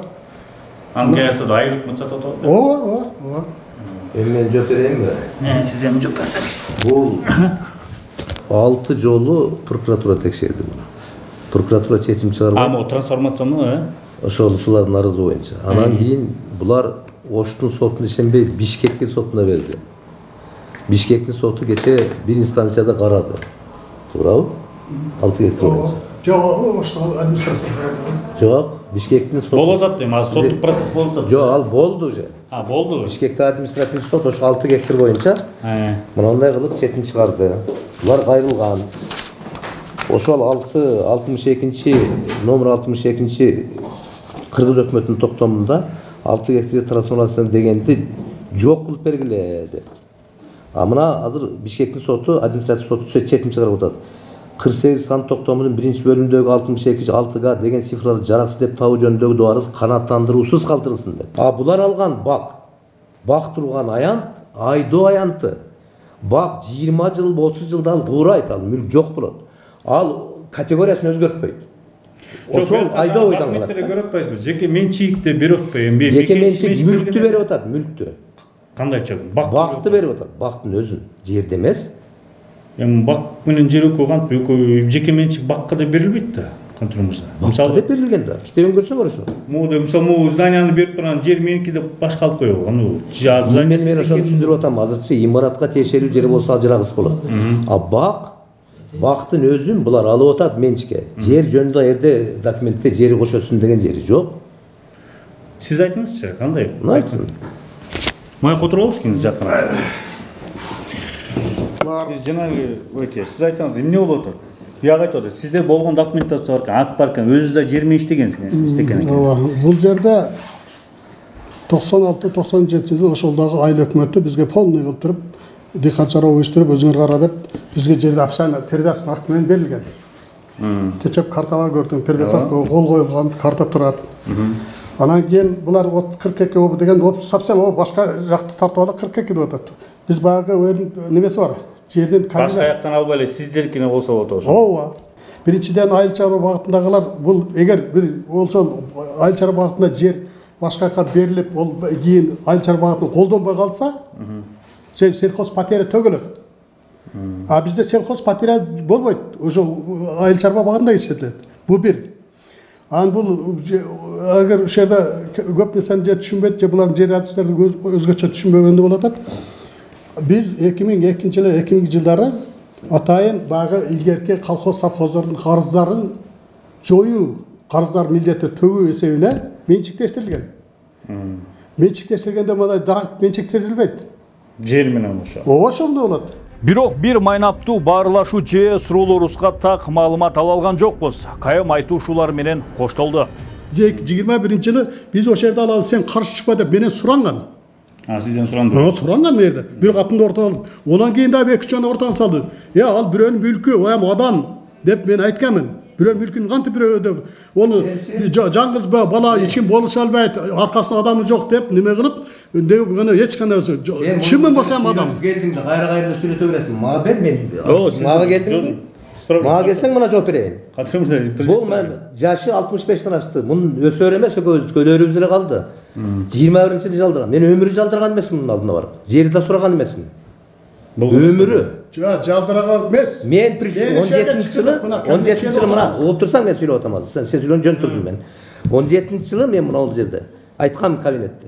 Ангиясы да айыл өкмөт сатып атат. Ооба. Эми мен жооп берейинби? Сиз эми жооп берсеңиз. Бул 6 жолу прокуратура текшерди муну. Прокуратура чечим чыгарып. Мо трансформацияны, ошолушулардын арызы боюнча. Анан кийин булар Оштун сотуна ишенбей Бишкектин сотуна берди. Бишкектин соту кече бир инстанцияда карады. Туурабы? 6 гектар боюнча. Жок, ошол администрация. Жок, Бишкектин соту. Болуп атат дейм, соттук процесс болуп атат. Жок, ал болду уже. Болду. Бишкекте административдик сот ошо 6 гектар боюнча мындай кылып чечим чыгарды. Булар кайрылган. Ошол 62 номер 62 Кыргыз өкмөтүнүн токтомунда 6 гектар трансформация дегенди жок кылып бергиле деп. Мына азыр Бишкектин соту административдик соту чечим чыгарып атат. 48 сан токтомунун 1-бөлүмүндөгү 62-6га деген цифраларды жараксыз деп табуу жөнүндөгү дуарыз канааттандыруусуз калтырылсын деп. Булар алган бак турган аянт, айдоо аянты. Бак 20 жыл, 30 жылда ал куурайт, ал мүлк жок болот. Ал категориясын өзгөртпөйт. Ошол айдоо ойдан калат. Көрүп атпайсызбы? Жеке менчикти берип атпайбы? Жеке менчик мүлктү берип атат, мүлктү. Кандайча? Бакты берип атат, бактын өзүн, жерди эмес. Эми бак менен жер өкүп жеке менчик бакка да берилбейт да, контролумузда. Мисалы деп берилген да. Китебин көрсөңөр ошо. Мисалы зданияны берип турган жер меники деп башка алып коебу. Мен ошону түшүндүрүп атам. Азырчы имаратка тиешелүү жер болсо ажырагыс болот. Бактын өзүн булар алып атат менчикке. Жер жөнүндө жерде документте жери кошосун деген жери жок. Сиз айтыңызчы, кандай? Айтсын. Май отуруп алыңыз жакын. Жанагы өйке, сиз айтсаңыз эмне болуп атат? Бияга айтып атат. Сизде болгон документация бар экен, акт бар экен, өзү да жер менен иштеген экен. Ооба, бул жерде 96-97 жылы ошолдогу айыл өкмөтү бизге полный кылып туруп, дыйкан чарба уюштуруп өзүңөр кара деп бизге жерди официально передача акт менен берилген. Кечеп карталар көрдүм, передача кол коюлган, карта турат. Анан кийин булар 42 об деген совсем башка жакты тартып алып 42 деп атат. Биз баягы немеси бар. Жерден башка жактан албай эле сиздеркине болсо болот ошо. Ооба. Биринчиден айыл чарба багытындагылар бул эгер бир ошол айыл чарба багытында жер башкака берилип, ол кийин айыл чарбагатын колдонбой калса, сен сельхоз патера төгөлөт. А бизде сельхоз патера болбойт. Ошо айыл чарба багында эсептелет. Бул бир. Анан бул агар ошо жерде көп нерсени же түшүнбөйт, же булардын жер адистерди өзгөчө түшүнбөгөндө болот. Биз 2002 жылдары атайын багы илгерки колхоз совхоздордун карыздарын жоюу, карыздар милдети төгүү эсебине менчиктештирилген. Менчиктештиргенде мындай дарак менчиктешилбейт. Жер менен ошо. Ошондой болот. Бирок бир майнаптуу баарылашуу же суроолорубузга так маалымат ала алган жокпуз. Кайым айтуушуулар менен коштолду. 21-жылы биз ошол жерде алабыз, сен каршы чыкпа деп менен суранган. Сизден суранды. Суранган бу жерде. Бир катында орто алып, онан кийин дагы 2 жана ортаны салды. Ал бирөөнүн мүлкү, оям адам деп мен айтканмын. Бирөө мүлкүн кантип бирөө деп, ону жаңгыз бала эч ким болуша албайт, аркасында адамы жок деп неме кылып, мына эч кандай чымын болсо адам. Келдиң да кайра сүйлөтө бересиң. Мага бер, мен мага келдиң. Мага келсең мына жооп берейин. Бул мен жашы 65тен ашты. Мунун өсөр эмес, көлөрүбүз эле калды. 21-жылы жалдырган. Мен өмүрү жалдырган эмесмин мунун алдына барып. Жери да сураган эмесмин. Өмүрү. Жалдырган эмес. Мен 17-жылы мына отурсаң мен сүйлөп атам азыр. Сен сүйлөн жөн турдум мен. 17-жылы мен мына ол жерде айткам кабинетте.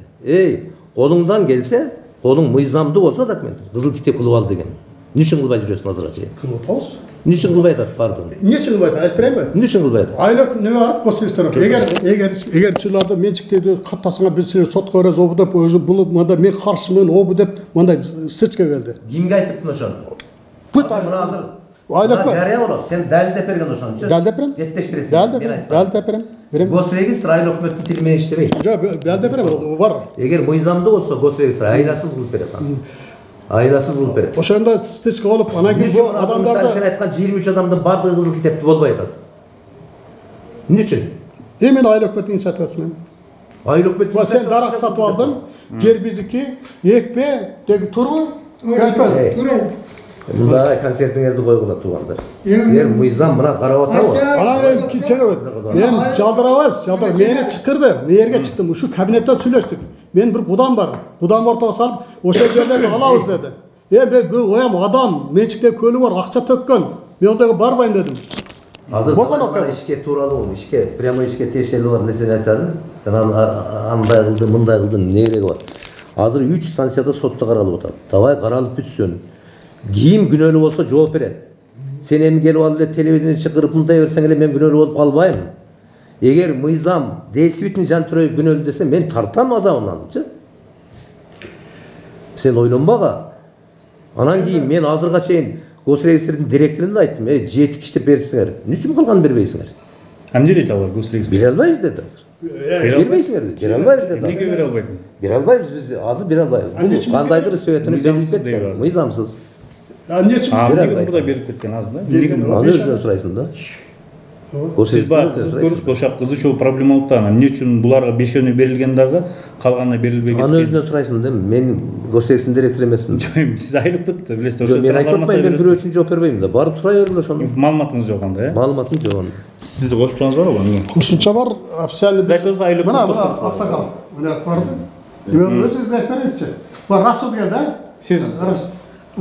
Колуңдан келсе, колуң мыйзамдуу болсо документ. Кызыл китеп кылып ал деген. Эмне үчүн кылбай жүрөсүң азырга чейин? Кылып атабыз. Эмне үчүн кылбай атат бардыгын? Эмне үчүн кылбай атат? Айтып берейинби? Эмне үчүн кылбай атат? Айлык неме бар? Госрегистр. Эгер силерди менчиктеди каттасыңар биз сотко беребиз, обу деп, бул мында мен каршымын, обу деп мындай сычка келди. Кимге айтыптын ошону? Мына азыр айлык жарыя болот. Сен далилдеп берген ошончу. Далилдеп берем. Кеттештиресиң. Далилдеп берем. Госрегистр айыл өкмөттүн тили менен иштебейт. Жок, далилдеп берем, бар. Эгер мыйзамдуу болсо госрегистр айласыз кылып берет аны. Айласыз кылып берет. Ошондо стычка болуп, анан кийин бул адамдарды сен айткан 23 адамдын бардыгы кызыл китепти болбой атат. Эмне үчүн? Мен айыл өкмөттүн инициативасымен. Айыл өкмөттүн сен дарак сатып алдың, жер биздики, экпе, деги турбу? Турбу. Мында концертиңерди койгула туугандар. Силер мыйзам мына карап атабы? Анан мен жалдырабыз, мени чакырды, мээрге чыктым, ушу кабинетте сүйлөштүк. Мен бир кудам бар, кудам ортого салып, ошол жерлерди алабыз деди. Биз бул оям адам, менчикте көлү бар, акча төккөн. Мен ондойго барбайм дедим. Азыр ишке тууралуу, ишке прямо ишке тиешелүү бар нерсени айтады. Сен андай кылдың, мындай кылдың, эмне кереги бар? Азыр 3 станцияда сотто каралып атат. Давай каралып бүтсүн. Ким күнөөлүү болсо жооп берет. Сен эми келип алып эле телевидение чыгарып мындай берсең эле мен күнөөлүү болуп калбайм. Эгер мыйзам действительно Жантүрөев күнөөлүү десе мен тартам азабынанчы. Сен ойлонбага. Анан кийин мен азырга чейин Госрегистрдин директоруна айттым, жети иштеп берипсиңер. Эмне үчүн калган бербейсиңер? Эмне дейт алар Госрегистр? Бере албайбыз деди азыр. Бербейсиңер, бере албайбыз деди. Эмнеге бере албайсың? Бере албайбыз биз, азыр бере албайбыз. Бул кандайдыр сөбөтүнү берип кеткен, мыйзамсыз. Эмнеге мурда берип кеткен азыр да? Эмнеге мурда? Аны өзүнөн сурайсың да. Сиз көрүп ошак кызычуу проблема болуп анан эмне үчүн буларга бешөөнү берилген дагы калганына берилбей кеткен? Аны өзүнөн сурайсың да. Мен Госрегистрдин директору эмесмин. Жок, сиз айылып кетти, билесиз, ошо. Мен айтып атпайм, мен бирөө үчүн жооп бербейм да. Барып сурай бергиле ошону. Маалыматыңыз жок анда, Маалыматым жок анда. Сиз кошумчаңыз барбы аны? Кошумча бар, официальный. Сиз айылып мына аксакал. Мына барды. Мен өзүңүз айтып бересизчи. Бар, расуд келди, Сиз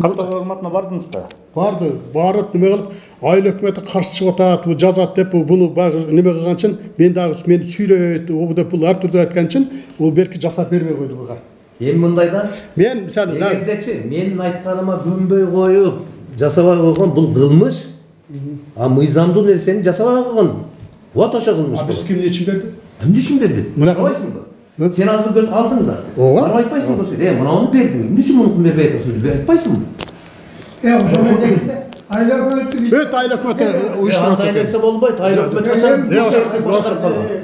каттоо кызматына бардыңыз да? Барды, барып неме кылып, айыл өкмөтү каршы чыгып атат, бул жазат деп, буну неме кылган үчүн мен дагы мени сүйлөйт, обу деп бул ар түрдүү айткан үчүн бул берки жасап бербей койду буга. Эми мындайда мен мисалы эгердечи менин айтканыма көнбөй коюп, жасабай койгон бул кылмыш. А мыйзамдуу нерсени жасабай койгон. Вот ошо кылмыш. Биз кимне үчүн берди? Эмне үчүн берди? Карабайсыңбы? Сен азыр көт алдың да. Барып айтпайсың го, мынауну бердиң. Эмне үчүн муну бербей атасың деп айтпайсыңбы? Ошондой дегенде айыл өкмөтү уюштуруп андай нерсе болбойт. Айыл өкмөтү качан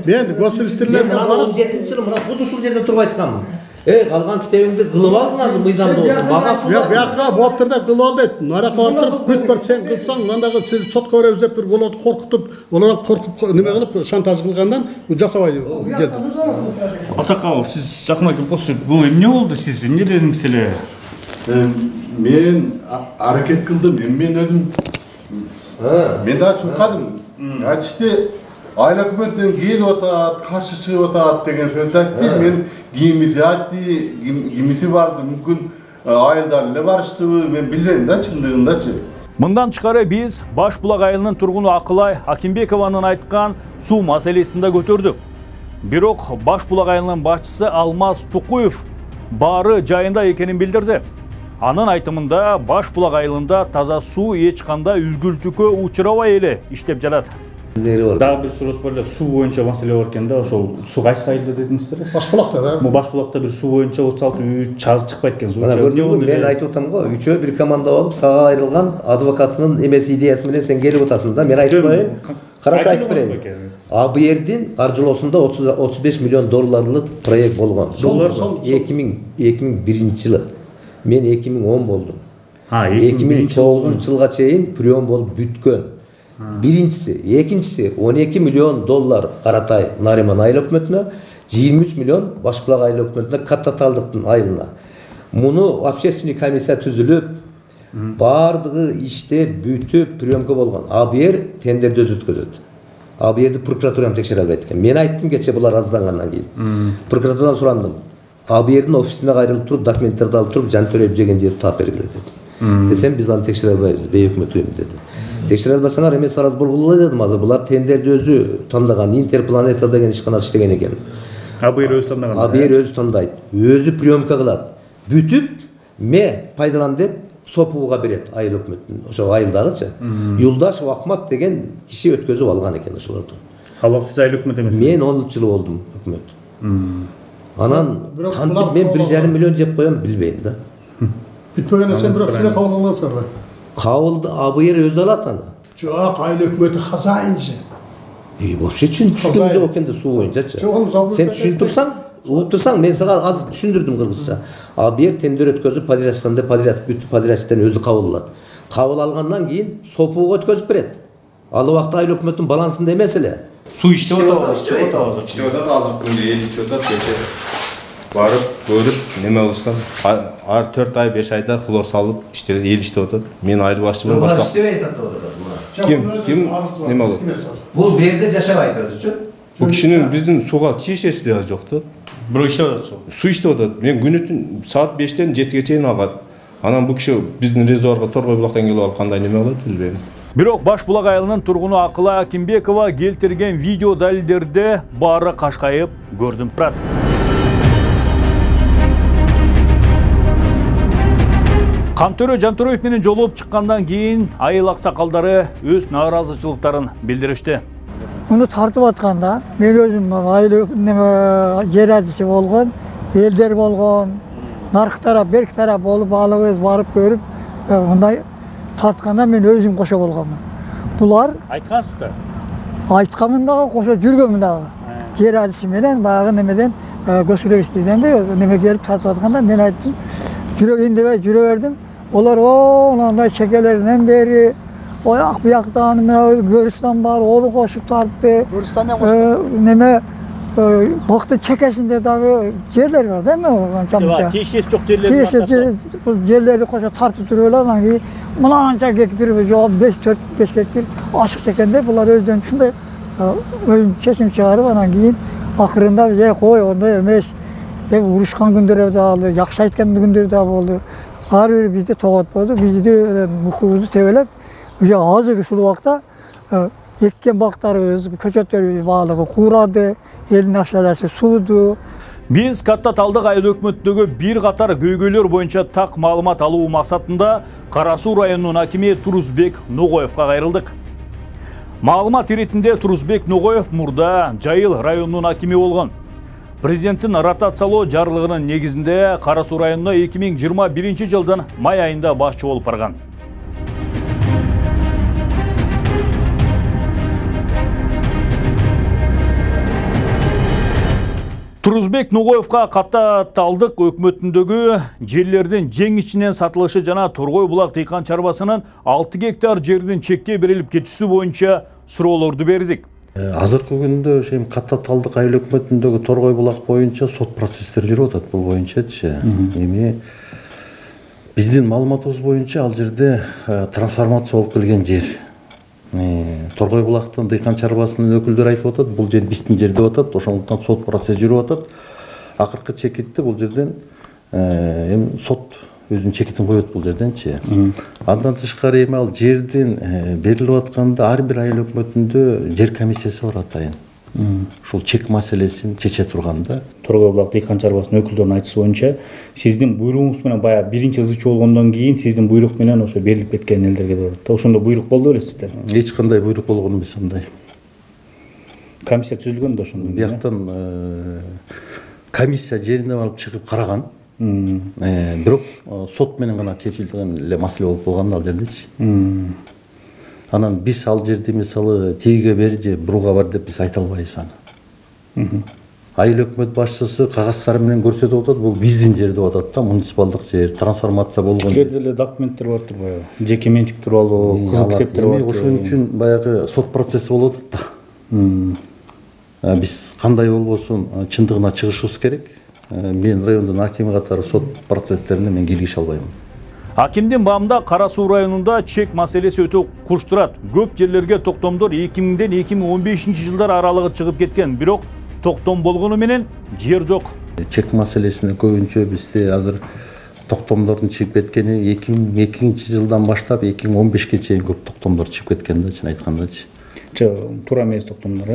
мен госрегистрлерге барып 17-жылы мына бут ушул жерде туруп айтканмын. Калган китебиңди кылып алдың азыр мыйзамдуу болсо. Багасы бар. Бияка болуптур деп кылып ал дейт. Наракка барып туруп бүт бер сен кылсаң, мындагы сен сотко беребиз деп туруп болот, коркутуп, олар коркуп неме кылып шантаж кылгандан жасабай келди. Аксакал, сиз жакына келип койсуз. Бул эмне болду сиз? Эмне дедиңиз эле? Мен аракет кылдым, мен өзүм мен дагы чуркадым. Айтышты, айыл өкмөтүнөн келип атат, каршы чыгып атат деген сөздү айтты. Мен кимиси айтты, кимиси барды, мүмкүн айылдан эле барыштыбы, мен билбейм да чындыгындачы. Мындан тышкары биз Баш булак айылынын тургуну Акылай Акимбекованын айткан суу маселесин да көтөрдүк. Бирок Баш булак айылынын башчысы Алмаз Тукуев баары жайында экенин билдирди. Анын айтымында Баш булак айылында таза суу эч кандай үзгүлтүүгө учурабай эле иштеп жатат. Дагы бир суроо бар эле, суу боюнча маселе бар экен да, ошол суу кайсы айылда дедиңиздер? Баш булакта да. Бул Баш булакта бир суу боюнча 36 чыкпайт экен. Мына көрдүңбү, мен айтып атам го, үчөө бир команда болуп сага айрылган адвокатынын эмес идеясы менен сен келип атасың да. Мен айтып коеюн. Караш айтып берейин. АБРдин каржылоосунда 35 миллион долларлык проект болгон. Доллар 2001 жылы. Мен 2010 болдум. 2009 жылга чейин прием болуп бүткөн. Биринчиси, экинчиси 12 миллион доллар Каратай Нариман айыл өкмөтүнө, 23 миллион Баш булак айыл өкмөтүнө Каттаталдыктын айылына. Муну общественный комиссия түзүлүп, бардыгы иштеп, бүтүп, приемка болгон. АБР тендерди өзү өткөзөт. АБРди прокуратура текшере албайт экен. Мен айттым кече булар аздангандан кийин. Прокуратурадан сурандым. АБРдин офисине кайрылып туруп, документтерди алып туруп, жантөрөп жеген жерди таап бергиле деди. Десем биз аны текшере албайбыз, бей өкмөт уюму деди. Текшере албасаңар эмес араз болгула дедим. Азыр булар тендерди өзү тандаган, Интерпланета деген ишкана иштеген экен. АБР өзү тандаган. АБР өзү тандайт, өзү приемка кылат. Бүтүп, пайдалан деп сопууга берет айыл өкмөтүнүн, ошо айылдагычы. Юлдашев Ахмат деген киши өткөзүп алган экен ошолорду. Ал сиз айыл өкмөт эмессиз? Мен 10 жыл болдум өкмөт. Анан кантип мен 1,5 миллион жеп коем билбейм да. Бүтпөгөндөн сен бирок силе кабыл кыласыңар да. Кабылды АБР өзү алат аны. Жок, айыл өкмөтү хазайынчы. Вообще түшүндүм жок экен суу боюнчачы. Сен түшүнүп турсаң, угуп турсаң, мен сага аз түшүндүрдүм кыргызча. АБР тендер өткөзүп, подрядчыдан подряд бүтүп, подрядчыдан өзү кабыл алат. Кабыл алгандан кийин сопууга өткөзүп берет. Ал убакта айыл өкмөттүн балансында эмес эле. Суу иштеп атабы? Иштеп атат, азыр күндө эл ичип атат, кече барып, көрүп, неме кылышкан. Ар 4 ай, 5 айда хлор салып, эл иштеп атат. Мен айыл башчымын, башка. Иштебей атат. Ким неме кылат? Бул берде жашабайт өзүчү. Бул кишинин биздин сууга тиешеси да жок да. Бирок иштеп атат суу. Суу иштеп атат. Мен күнү саат 5тен 7ге чейин агат. Анан бул киши биздин резервуарга Торгой булактан келип алып кандай неме кылат билбейм. Бирок Баш булак айылынын тургуну Акылай Акимбекова келтирген видео далилдерде баары кашкайып көрдүм турат. Кантөрө Жантөрөев менен жолугуп чыккандан кийин айыл аксакалдары өз нааразычылыктарын билдиришти. Муну тартып атканда мен өзүм айыл жер адиси болгон, элдер болгон, наркы тарап, берки тарап болуп алыбыз барып көрүп, мындай тартканда мен өзүм кошо болгонмун. Булар айткансыз да? Айтканмын дагы, кошо жүргөнмүн дагы. Жер адиси менен баягы немеден государственныйдан неме келип тартып атканда мен айттым, жүрөйүн дебей жүрө бердим. Олар андай чекелеринен бери ояк бияктан Көрүстан бар, олу кошуп тарпты. Көрүстан неме бактын чекесинде дагы жерлер бар да эми канча. Тиешеси жок жерлер бар. Тиешеси жерлерди кошо тартып туруп эле анан кийин мынанча гектар жок 4-5 гектар ашык чекенде булар өздөрүн ушундай чечим чыгарып анан кийин акырында биз кой ондой эмес. Урушкан күндөр да болду, жакшы айткан күндөр да болду. Ар бир бизди тоготподу, бизди мукубузду тебелеп, азыр ушул убакта эккен бактарыбыз, көчөттөрүбүз баалыгы куурады, элдин акчалары сууду. Биз Каттаталдык айыл өкмөтүндөгү бир катар көйгөйлөр боюнча так маалымат алуу максатында Кара Суу районунун акими Турузбек Ногоевго кайрылдык. Маалымат иретинде Турузбек Ногоев мурда Жайыл районунун акими болгон. Президенттин ротациялоо жарлыгынын негизинде Кара Суу районуна 2021 жылдын май айында башчы болуп барган. Турузбек Ногоевга Каттаталдык өкмөтүндөгү жерлердин жең ичинен сатылышы жана Торгой булак дыйкан чарбасынын 6 гектар жердин чекке берилип кетүүсү боюнча суроолорду бердик. Азыркы күндө Каттаталдык айыл өкмөтүндөгү Торгой булак боюнча сот процесстер жүрүп атат бул боюнчачы. Эми биздин маалыматыбыз боюнча ал жерде трансформация болуп келген жер. Торгой булактын дыйкан чарбасынын өкүлдөрү айтып атат, бул жер биздин жер деп атат, ошондуктан сот процесс жүрүп атат. Акыркы чекитти бул жерден эми сот өзүнүн чекитин коет бул жерденчи. Андан тышкары эми ал жердин берилип атканда ар бир айыл өкмөтүндө жер комиссиясы бар атайын. Ушул чек маселесин чече турганда Торгой булак дыйкан чарбасынын өкүлдөрүнүн айтышы боюнча сиздин буйругуңуз менен баягы биринчи ызычы болгондон кийин сиздин буйрук менен ошо берилип кеткен элдерге деп атат. Ошондо буйрук болду белесиздер? Эч кандай буйрук болгон эмес андай. Комиссия түзүлгөн да ошондон кийин. Бияктан комиссия жерине барып чыгып караган. Бирок сот менен гана чечилген эле маселе болуп калган ал жердечи. Анан биз ал жерди мисалы тиге бер же буруга бар деп биз айта албайбыз аны. Айыл өкмөт башчысы кагаздары менен көрсөтүп атат, бул биздин жер деп атат да, муниципалдык жер, трансформация болгон. Жерде эле документтер бар турбайбы? Жеке менчик тууралуу, кызыл китептер бар. Ошон үчүн баягы сот процесси болуп атат да. Биз кандай болбосун чындыгына чыгышыбыз керек. Мен райондун акими катары сот процесстерине мен киргише албайм. Акимдин баамында Кара Суу районунда чек маселеси өтө курч турат. Көп жерлерге токтомдор 2000ден 2015-жылдар аралыгы чыгып кеткен, бирок токтом болгону менен жер жок. Чек маселесине көбүнчө бизде азыр токтомдордун чыгып кеткени 2002-жылдан баштап 2015-ке чейин көп токтомдор чыгып кеткен да, чын айткандачы. Туура эмес токтомдор,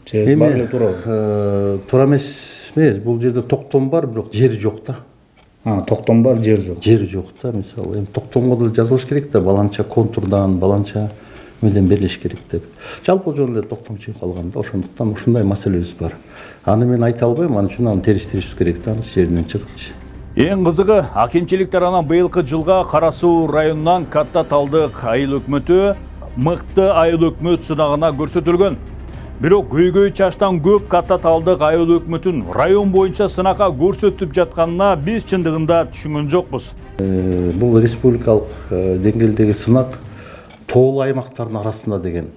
же бар эле туура? Туура эмес, бул жерде токтом бар, бирок жер жок да. Токтом бар, жер жок. Жер жок да, мисалы. Эми токтомго деле жазылыш керек да, баланча контурдан, баланча мөдөн берилиш керек деп. Жалпы жөн эле токтом чыгып калган да, ошондуктан ушундай маселебиз бар. Аны мен айта албайм, аны үчүн аны териштиришибиз керек да, жеринен чыгыпчы. Эң кызыгы, акимчилик тарабынан быйылкы жылга Кара Суу районунан Катта Талдык айыл өкмөтү мыкты айыл өкмөт сынагына көрсөтүлгөн. Бирок көйгөй чаштан көп Катта Талдык айыл өкмөтүн район боюнча сынакка көрсөтүп жатканына биз чындыгында түшүнгөн жокпуз. Бул республикалык деңгээлдеги сынак тоолуу аймактардын арасында деген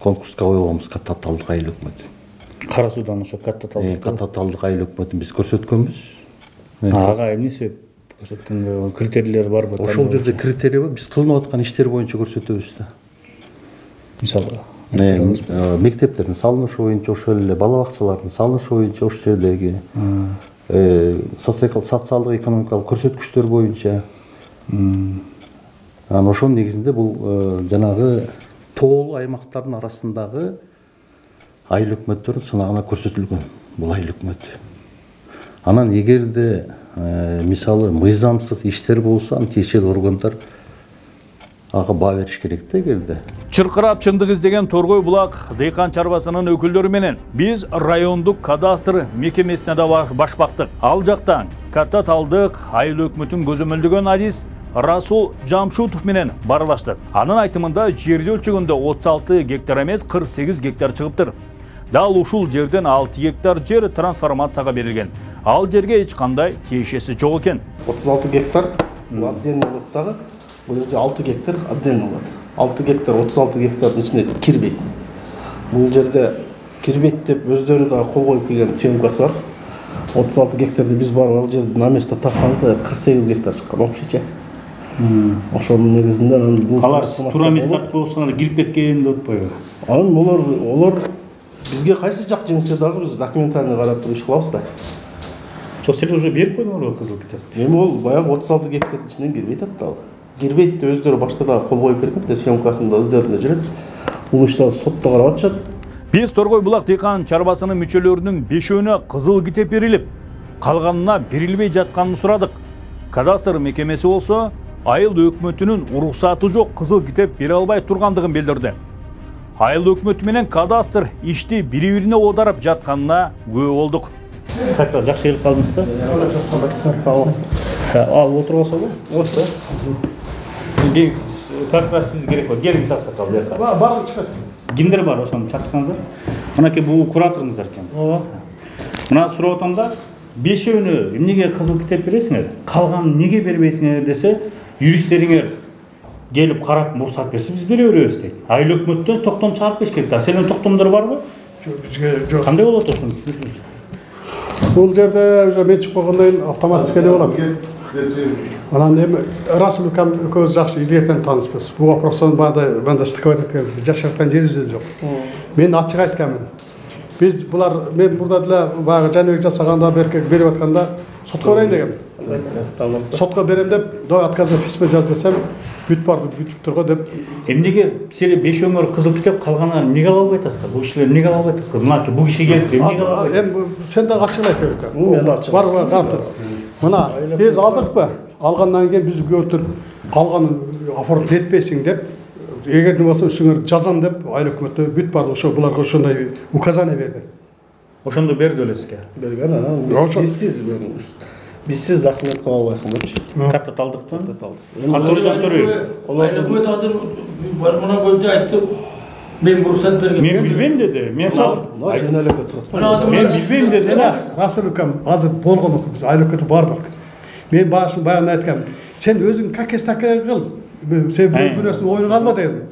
конкурска койгонбуз Катта Талдык айыл өкмөтү. Кара Суудан ошо Катта Талдык. Катта Талдык айыл өкмөтүн биз көрсөткөнбүз. Ага эмне себеп көрсөткөнгө критерийлер барбы? Ошол жерде критерий бар, биз кылынып аткан иштер боюнча көрсөтөбүз да. Мисалы мектептердин салынышы боюнча, ошол эле бала бакчалардын салынышы боюнча, ошол жердеги социалдык экономикалык көрсөткүчтөр боюнча. Анан ошонун негизинде бул жанагы тоолуу аймактардын арасындагы айыл өкмөттөрдүн сынагына көрсөтүлгөн бул айыл өкмөт. Анан эгерде мисалы мыйзамсыз иштер болсо, аны тиешелүү органдар ага баа бериш керек да эгерде. Чыркырап чындык издеген Торгой булак дыйкан чарбасынын өкүлдөрү менен биз райондук кадастр мекемесине да баш бактык. Ал жактан Катта Талдык айыл өкмөтүн көзөмөлдөгөн адис Расул Жамшутов менен барлаштык. Анын айтымында жерди өлчөгөндө 36 гектар эмес 48 гектар чыгыптыр. Дал ушул жерден 6 гектар жер трансформацияга берилген. Ал жерге эч кандай тиешеси жок экен. 36 гектар отдельно болот дагы. Бул жерде 6 гектар отдельно болот. 6 гектар 36 гектардын ичине кирбейт. Бул жерде кирбейт деп өздөрү дагы кол коюп келген съемкасы бар. 36 гектарды биз барып ал жерди на место такканбызда 48 гектар чыккан общий. Ошонун негизинде анан бул туура эмес тартып болсоңор кирип кеткен деп атпайбы? Анан олар бизге кайсы жак жеңсе дагы биз документально карап туруп иш кылабыз да. Силер уже берип койдуңарбы кызыл китеп? Эми ол баягы 36 гектардын ичинен кирбейт атты ал. Кирбейт деп өздөрү башта дагы кол коюп берген, съемкасында өздөрүнө жүрөт. Бул ишти сотто карап атышат. Биз Торгой булак дыйкан чарбасынын мүчөлөрүнүн 5-өөнө кызыл китеп берилип, калганына берилбей жатканын сурадык. Кадастр мекемеси болсо айыл өкмөтүнүн уруксаты жок кызыл китеп бере албай тургандыгын билдирди. Айыл өкмөтү менен кадастр ишти бири-бирине оодарып жатканына күбө болдук. Как жакшы келип калдыңыз да? Сау болуңуз. Ал отурбасаңыз болот да. Келиңиз, как раз сиз керек болот. Келиңиз аксакал жакка. Бар чыгат. Кимдер бар ошону чакырсаңыздар. Мынакей бул кураторуңуздар экен. Ооба. Мына сурап атам да, 5-өөнө эмнеге кызыл китеп бересиңер? Калганын неге бербейсиңер десе, юристтериңер келип карап мурсат берсе биз бере беребиз дейт. Айыл өкмөттөн токтом чыгарып бериш керек да. Сенин токтомдор барбы? Жок, бизге жок. Кандай болот ошону түшүнүңүз? Бул жерде уже мен чыгып калгандан кийин автоматически эле болот. Анан эми Расул укам экөөбүз жакшы илгертен таанышпыз. Бул вопростон мен да стыковать эткем, жашырткан жерибиз жок. Мен ачык айтканмын. Biz bular men burada деле баягы Жаныбек жасаганда берип атканда сотко барайын дегем. Сотко берем деп, до отказа письмо жаз десем, бүт барды бүтүп турго деп. Эмнеге силе 5 өмүр кызыл китеп калгандар эмнеге ала албай атасыздар? Бул кишилер эмнеге ала албай атат? Мына бул киши келип эмнеге ала албай? Эми сен да ачык айта бер. Мен ачык. Бар карап тур. Мына биз алдыкпы? Алгандан кийин биз көтүр калган оформить этпейсиң деп, эгер болсо үстүңөр жазам деп айыл өкмөтү бүт барды ошо буларга ошондой указание берди. Ошондо берди элесизге. Берген, бизсиз бердиңиз. Бизсиз документ кыла албайсың депчи. Катта талдыктан? Катта талдык. Айыл өкмөт азыр бармана боюнча айтты. Мен бурсат берген. Мен билбейм деди. Мен жөнөлөккө турат. Мен билбейм деди. Расул укам азыр болгон биз айыл өкмөтү бардык. Мен баягы айткам, сен өзүң какес такая кыл. Сен бул күнөсүн оюнга алма дедим.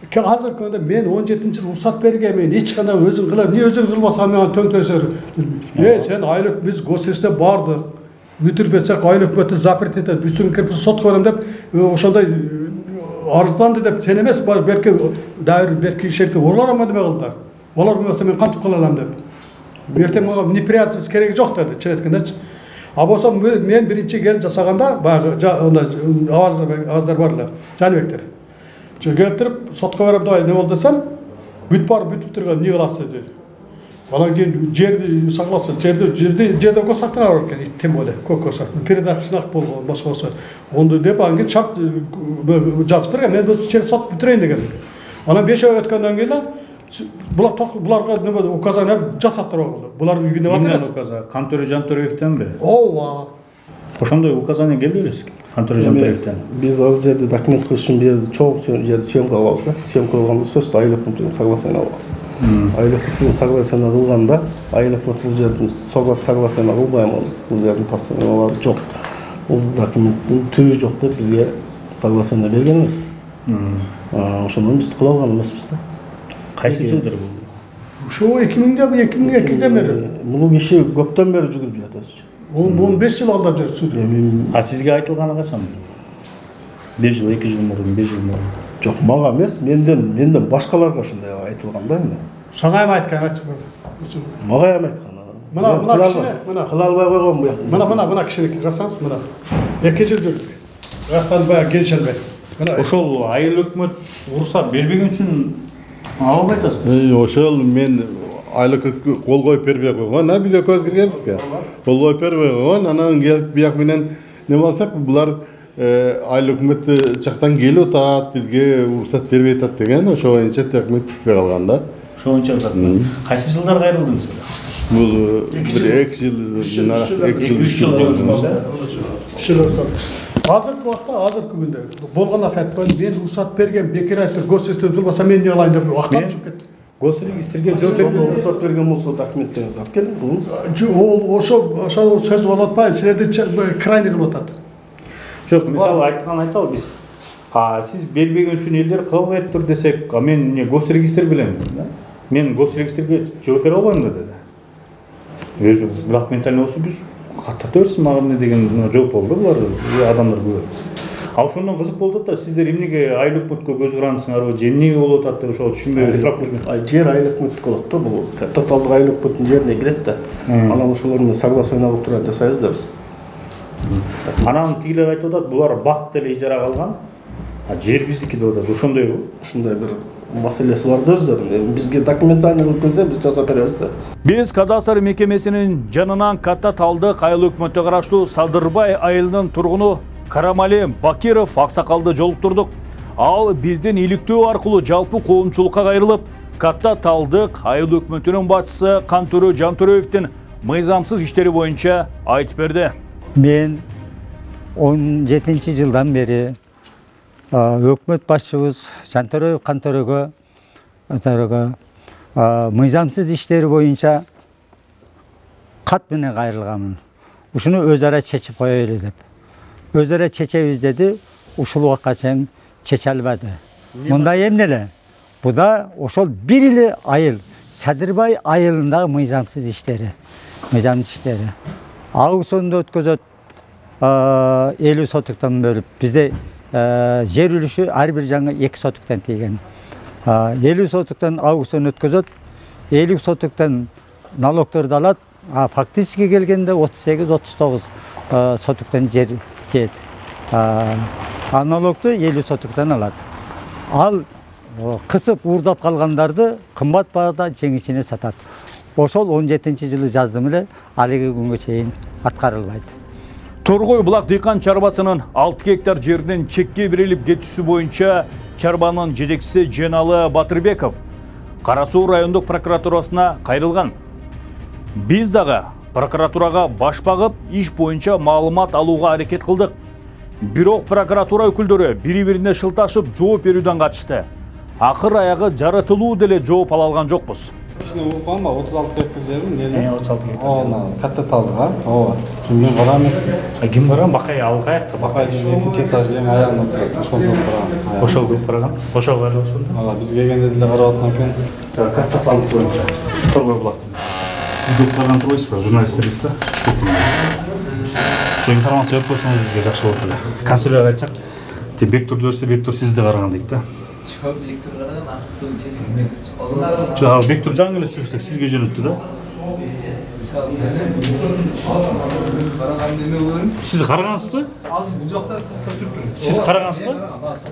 Азыр көндө мен 17-жыл уруксат берген, мен эч кандай өзүң кылам, эмне өзүң кылбасаң мен төңтөсөр. Сен айыл биз госэсте бардык. Бүтүрбөсөк айыл өкмөтү запрет этет, үстүн кирип сотко барам деп, ошондой арызданды деп, сен эмес, берки дайыр берки шерти орларам деме кылды. Олар болсо мен кантип кыла алам деп. Эртең мага неприятность кереги жок деди, чечеткендечи. А болсо мен биринчи келип жасаганда баягы аваздар бар эле, Жаныбектер. Келтирип сотко барам деп эмне болду десем, бүтүп турган эмне кыласыз деди. Анан кийин жерди согласен, жерде косактыга бар экен, тем более көк косак. Передатчылык болгон, башка болсо. Онду деп анан кийин шарт жазып берген, мен через сот бүтүрөйүн деген. Анан 5 ай өткөндөн кийин буларга неме указание жасаттыр болду. Булар үйүнө барды. Эмне указание? Кантөрө Жантөрөевденби? Ооба. Ошондой указание келди элесизге? Кантөрө Жантөрөевден. Биз ал жерде документ кылыш үчүн бир чоң жерде сөйөмкө алабыз да. Сөйөмкө алганда сөзсүз айыл өкмөтүнүн согласияны алабыз. Айыл өкмөтүнүн согласияны кылганда, айыл өкмөтү бул жердин согласияны кылбайм, бул жердин постановалары жок. Бул документтин түбү жок деп бизге согласияны берген эмес. Ошондон биз кыла алган эмеспиз да. Кайсы жылдыр бул? Ошо 2002-де бери. Бул киши көптөн бери жүгүрүп жатат өзү. 15 жыл алдап жүр суд. А сизге айтылганы качан? 1 жыл, 2 жыл мурун, 5 жыл мурун. Жок, мага эмес, менден башкаларга ушундай айтылган да эми. Сага эми айткан, мага эми айткан. Мына киши, кыла албай койгон бу жакта. Мына кишиники карасаңыз, мына. 2 жыл жүрдүк. Бияктан баягы келише албай. Ошол айыл өкмөт уруксат бербеген үчүн ала албай атасыз. Ошол мен айыл өкмөткө кол коюп бербей койгон, биз экөөбүз киргенбизге. Кол коюп бербей койгон, анан келип бияк менен не болсак, булар айыл өкмөт жактан келип атат, бизге уруксат бербей атат деген, ошо боюнча өкмөт бүтпөй калган да. Ошо боюнча атат. Кайсы жылдар кайрылдыңыз? Бул 1-2 жыл, 2 жыл жүрдүк. Азыркы убакта, азыркы күндө болгон айтпайм, мен уруксат берген, бекер айтып, госрегистр болбаса мен эмне кылайын деп актап чыгып кетти. Госрегистрге жооп берген, уруксат берген болсо документтериңизди алып келиң, буңуз. Ол ошо сөз болуп атпайбы, силерди крайний кылып атат. Жок, мисалы айткан айталы биз. Сиз бербеген үчүн элдер кыла албай тур десек, мен эмне госрегистр билем да. Мен госрегистрге жооп бере албайм да деди. Өзү документальный болсо биз каттата берсин мага эмне деген жооп болду булар, адамдар көп. А ошондон кызык болуп атат да, сиздер эмнеге айыл өкмөткө көз карандысыңарбы, же эмне болуп атат деп ошо түшүнбөй сурап көрдүм. Жер айыл өкмөттүкү болот да, бул тоталдык айыл өкмөттүн жерине кирет да. Анан ошолор менен согласование кылып турат жасайбыз да биз. Анан тигилер айтып атат, булар бак деле ижарага алган, жер биздики деп атат. Ошондойбу? Ушундай бир маселеси бар да өздөрүнүн. Бизге документальный кылып келсе, биз жасап беребиз да. Биз кадастр мекемесинин жанынан Катта Талдык айыл өкмөткө караштуу Садырбай айылынын тургуну Карамали Бакиров аксакалды жолуктурдук. Ал биздин иликтөө аркылуу жалпы коомчулукка кайрылып, Катта Талдык айыл өкмөтүнүн башчысы Кантөрө Жантөрөевдин мыйзамсыз иштери боюнча айтып берди. Мен 17-жылдан бери өкмөт башчыбыз Жантөрөев Кантөрөгө мыйзамсыз иштери боюнча кат менен кайрылганмын. Ушуну өз ара чечип коелу деп. Өз ара чечебиз деди, ушул убакка чейин чече албады. Мындай эмне эле? Бу да ошол бир эле айыл, Садырбай айылындагы мыйзамсыз иштери. Аукционду өткөзөт, 50 сотуктан бөлүп бизде жер үлүшү ар бир жаңы 2 сотуктан тийген. 50 сотуктан аукцион өткөзөт, 50 сотуктан налогторду алат, фактически келгенде 38-39 сотуктан жер тиет. Налогду 50 сотуктан алат. Ал кысып уурдап калгандарды кымбат баада жеңишине сатат. Ошол 17-жылы жаздым эле, алыгы күнгө чейин аткарылбайт. Торгой булак дыйкан чарбасынын 6 гектар жерден чекке берилип кетүүсү боюнча чарбанын жетекчиси Женалы Батырбеков Кара Суу райондук прокуратурасына кайрылган. Биз дагы прокуратурага баш багып, иш боюнча маалымат алууга аракет кылдык. Бирок прокуратура өкүлдөрү бири-бирине шылташып жооп берүүдөн качышты. Акыр аягы жаратылуу деле жооп ала алган жокпуз. Ичине уккан ба 36 гектар жерим, эле. 36 гектар жер. Катта талдыга. Ооба. Мен барам эмесмин. Ким барам? Бакай алгаякта. Бакайдын 2-нчи этаждын аягында турат. Ошол көрүп барам. Ошол көрүп барган. Ошол карап сонда. Ооба, биз келгенде деле карап аткан экен. Катта талдык боюнча. Торгой булак. Сиз көрүп барган турбайсызбы? Журналисттербиз да. Ошо информация өп койсоңуз бизге жакшы болот эле. Канцелярия айтсак, Бектурду берсе, Бектур сизди караган дейт да. Бектур караган, акыркы чечим Бектур. Жо, Бектур жаңы эле сүрсөк сизге жөнөттү да. Караган неме болду? Сиз карагансызбы? Азыр бул жакта турупмун. Сиз карагансызбы?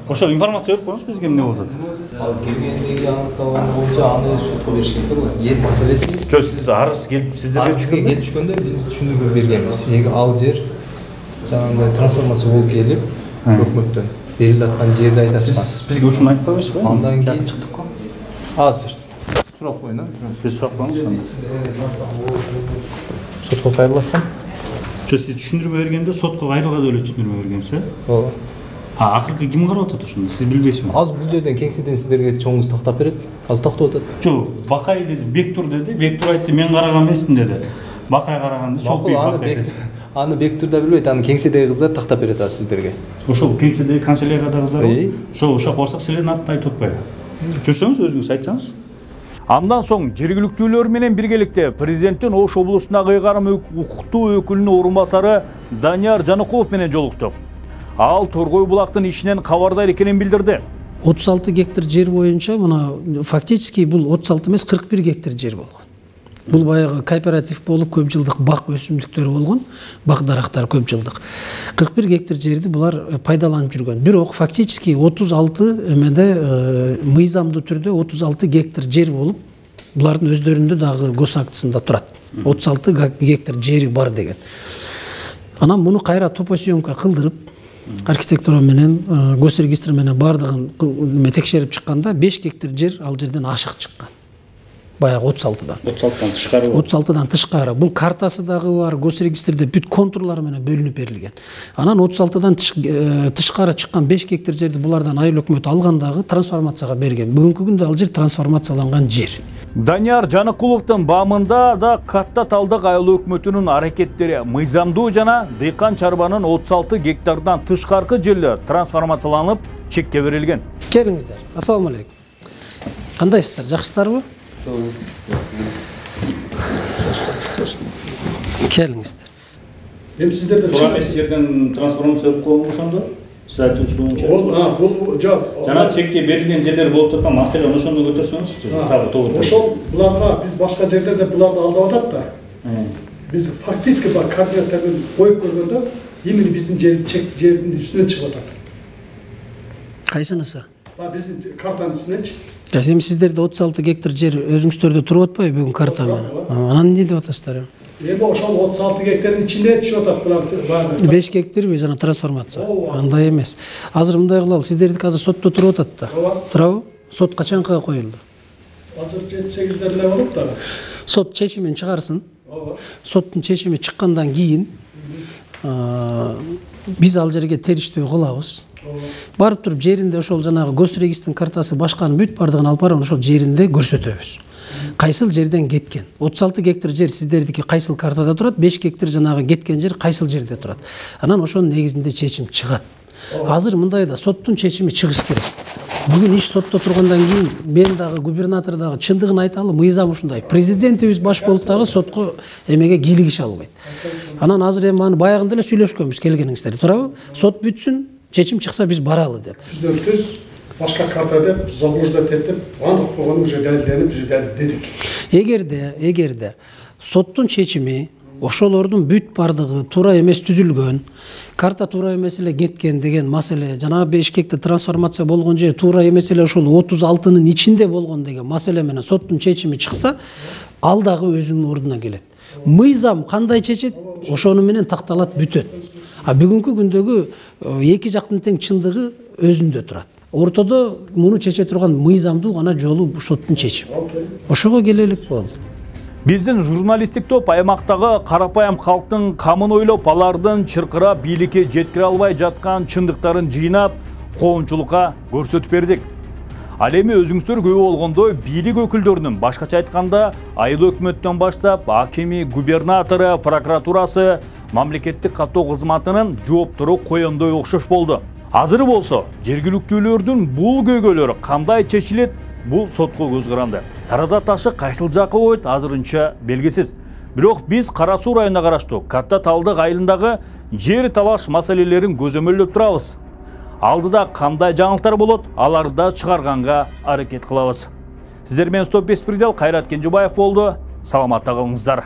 Ошо информация өп коюңуз бизге эмне болуп атат? Ал келгендеги аныкталган боюнча аны сотко беришкен да булар. Жер маселеси. Жо, сиз арыз келип сиздерге түшкөндө? Келип түшкөндө биз түшүндүрүп бергенбиз. Ал жер жаңагындай трансформация болуп келип, өкмөттөн берилип аткан жерди айтасыз. Бизге ушуну айтып койбойсузбу? Андан кийин чыктык го. Азыр сурап коюн. Биз сурап коебуз. Сотко кайрылып аткан. Жо, сиз түшүндүрмө бергенде сотко кайрылган эле түшүндүрмө бергенсиз, Ооба. Акыркы ким карап атат ошондо? Сиз билбейсизби? Азыр бул жерден кеңседен сиздерге чоңуңуз тактап берет. Азыр тактап атат. Жо, Бакай деди, Бектур деди. Бектур айтты, мен караган эмесмин деди. Бакай караган деди. Аны Бектур да билбейт, аны кеңседеги кыздар тактап берет азыр сиздерге. Ошол кеңседеги канцелярияда кыздар. Ошо калсак силердин атын айтып атпайбы? Жүрсөңүз өзүңүз айтсаңыз. Андан соң жергиликтүүлөр менен биргеликте президенттин Ош облусундагы ыйгарым укуктуу өкүлүнүн орун басары Данияр Жаныкулов менен жолукту. Ал Торгой булактын ишинен кабардар экенин билдирди. 36 гектар жер боюнча мына фактически бул 36 эмес 41 гектар жер болгон. Бул баягы кооператив болуп көп жылдык бак өсүмдүктөрү болгон, бак дарактар көп жылдык. 41 гектар жерди булар пайдаланып жүргөн. Бирок фактически 36 эмеде мыйзамдуу түрдө 36 гектар жер болуп, булардын өздөрүндө дагы госактысында турат. 36 гектар жери бар деген. Анан муну кайра топосъемка кылдырып, архитектура менен, госрегистр менен бардыгын текшерип чыкканда 5 гектар жер ал жерден ашык чыккан. Баягы 36-дан. 36-дан тышкары. 36-дан тышкары. Бул картасы дагы бар, госрегистрде бүт контурлар менен бөлүнүп берилген. Анан 36-дан тышкары чыккан 5 гектар жерди булардан айыл өкмөтү алгандагы трансформацияга берген. Бүгүнкү күндө ал жер трансформацияланган жер. Данияр Жаныкуловдун баамында да катта талдык айыл өкмөтүнүн аракеттери мыйзамдуу жана дыйкан чарбанын 36 гектардан тышкаркы жерлер трансформацияланып чекке берилген. Келиңиздер. Ассаламу алейкум. Кандайсыздар? Жакшысыздарбы? Келиңиздер. Эми сиздерде туура эмес жерден трансформация болуп койгон ошондо? Сиз айтуучу боюнча. Бул жок. Жана чекке берилген жерлер болуп турат, маселе ошондо көтөрсөңүз, табы тогуу. Ошол буларга биз башка жерлерде буларды алдап атат да. Биз фактически бар координаттарын коюп көргөндө именно биздин жердин үстүнөн чыгып атат. Кайсынысы? Биздин картанын үстүнөнчү. Эми сиздерде 36 гектар жер өзүңүздөрдө туруп атпайбы бүгүн карта менен? Анан эмне деп атасыздар? Эми ошол 36 гектардын ичинде түшүп атат булар. 5 гектарбы жана трансформация? Андай эмес. Азыр мындай кылалы, сиздердики азыр сотто туруп атат да. Туурабы? Сот качанка коюлду? Азыр 7-8 эле болуп да. Сот чечимин чыгарсын. Соттун чечими чыккандан кийин биз ал жерге териштөө кылабыз. Барып туруп жеринде ошол жанагы госрегистрдин картасы башканын бүт бардыгын алып барып ошол жеринде көрсөтөбүз. Кайсыл жерден кеткен? 36 гектар жер сиздердики кайсыл картада турат, 5 гектар жанагы кеткен жер кайсыл жерде турат. Анан ошонун негизинде чечим чыгат. Азыр мындай да соттун чечими чыгыш керек. Бүгін иш сотто тургандан кийин мен дагы губернатор дагы чындыгын айталы, мыйзам ушундай. Президентибиз баш болуп дагы сотко эмеге кийлигише албайт. Анан азыр эми аны баягында эле сүйлөшкөнбүз келгениңиздер, туурабы? Сот бүтсүн, чечим чыкса биз баралы деп. Бизден түз башка карта деп, заблуждать этип, андык болгону уже далилденип, уже далилдедик. Эгерде соттун чечими ошолордун бүт бардыгы туура эмес түзүлгөн, карта туура эмес эле кеткен деген маселе, жанагы Бишкекте трансформация болгон жер туура эмес эле ошол 36-нын ичинде болгон деген маселе менен соттун чечими чыкса, ал дагы өзүнүн ордуна келет. Мыйзам кандай чечет, ошону менен такталат, бүтөт. А бүгүнкү күндөгү эки жактын тең чындыгы өзүндө турат. Ортодо муну чече турган мыйзамдуу гана жолу соттун чечими. Ошого келелик болду. Биздин журналисттик топ аймактагы карапайым калктын камын ойлоп, алардын чыркыра бийликке жеткире албай жаткан чындыктарын жыйнап, коомчулукка көрсөтүп бердик. Ал эми өзүңүздөр күбө болгондой, бийлик өкүлдөрүнүн, башкача айтканда, айыл өкмөттөн баштап, акими, губернатору, прокуратурасы, мамлекеттик каттоо кызматынын жооптору коёндой окшош болду. Азыр болсо, жергиликтүүлөрдүн бул көйгөйлөрү кандай чечилет, бул сотко көз каранды. Тараза ташы кайсыл жакка койт, азырынча белгисиз. Бирок биз Кара Суу районуна караштуу Катта Талдык айылындагы жер талаш маселелерин көзөмөлдөп турабыз. Алдыда кандай жаңылыктар болот, аларды чыгарганга аракет кылабыз. Сиздер менен Стоп Беспредел Кайрат Кенжебаев болду. Саламатта калыңыздар.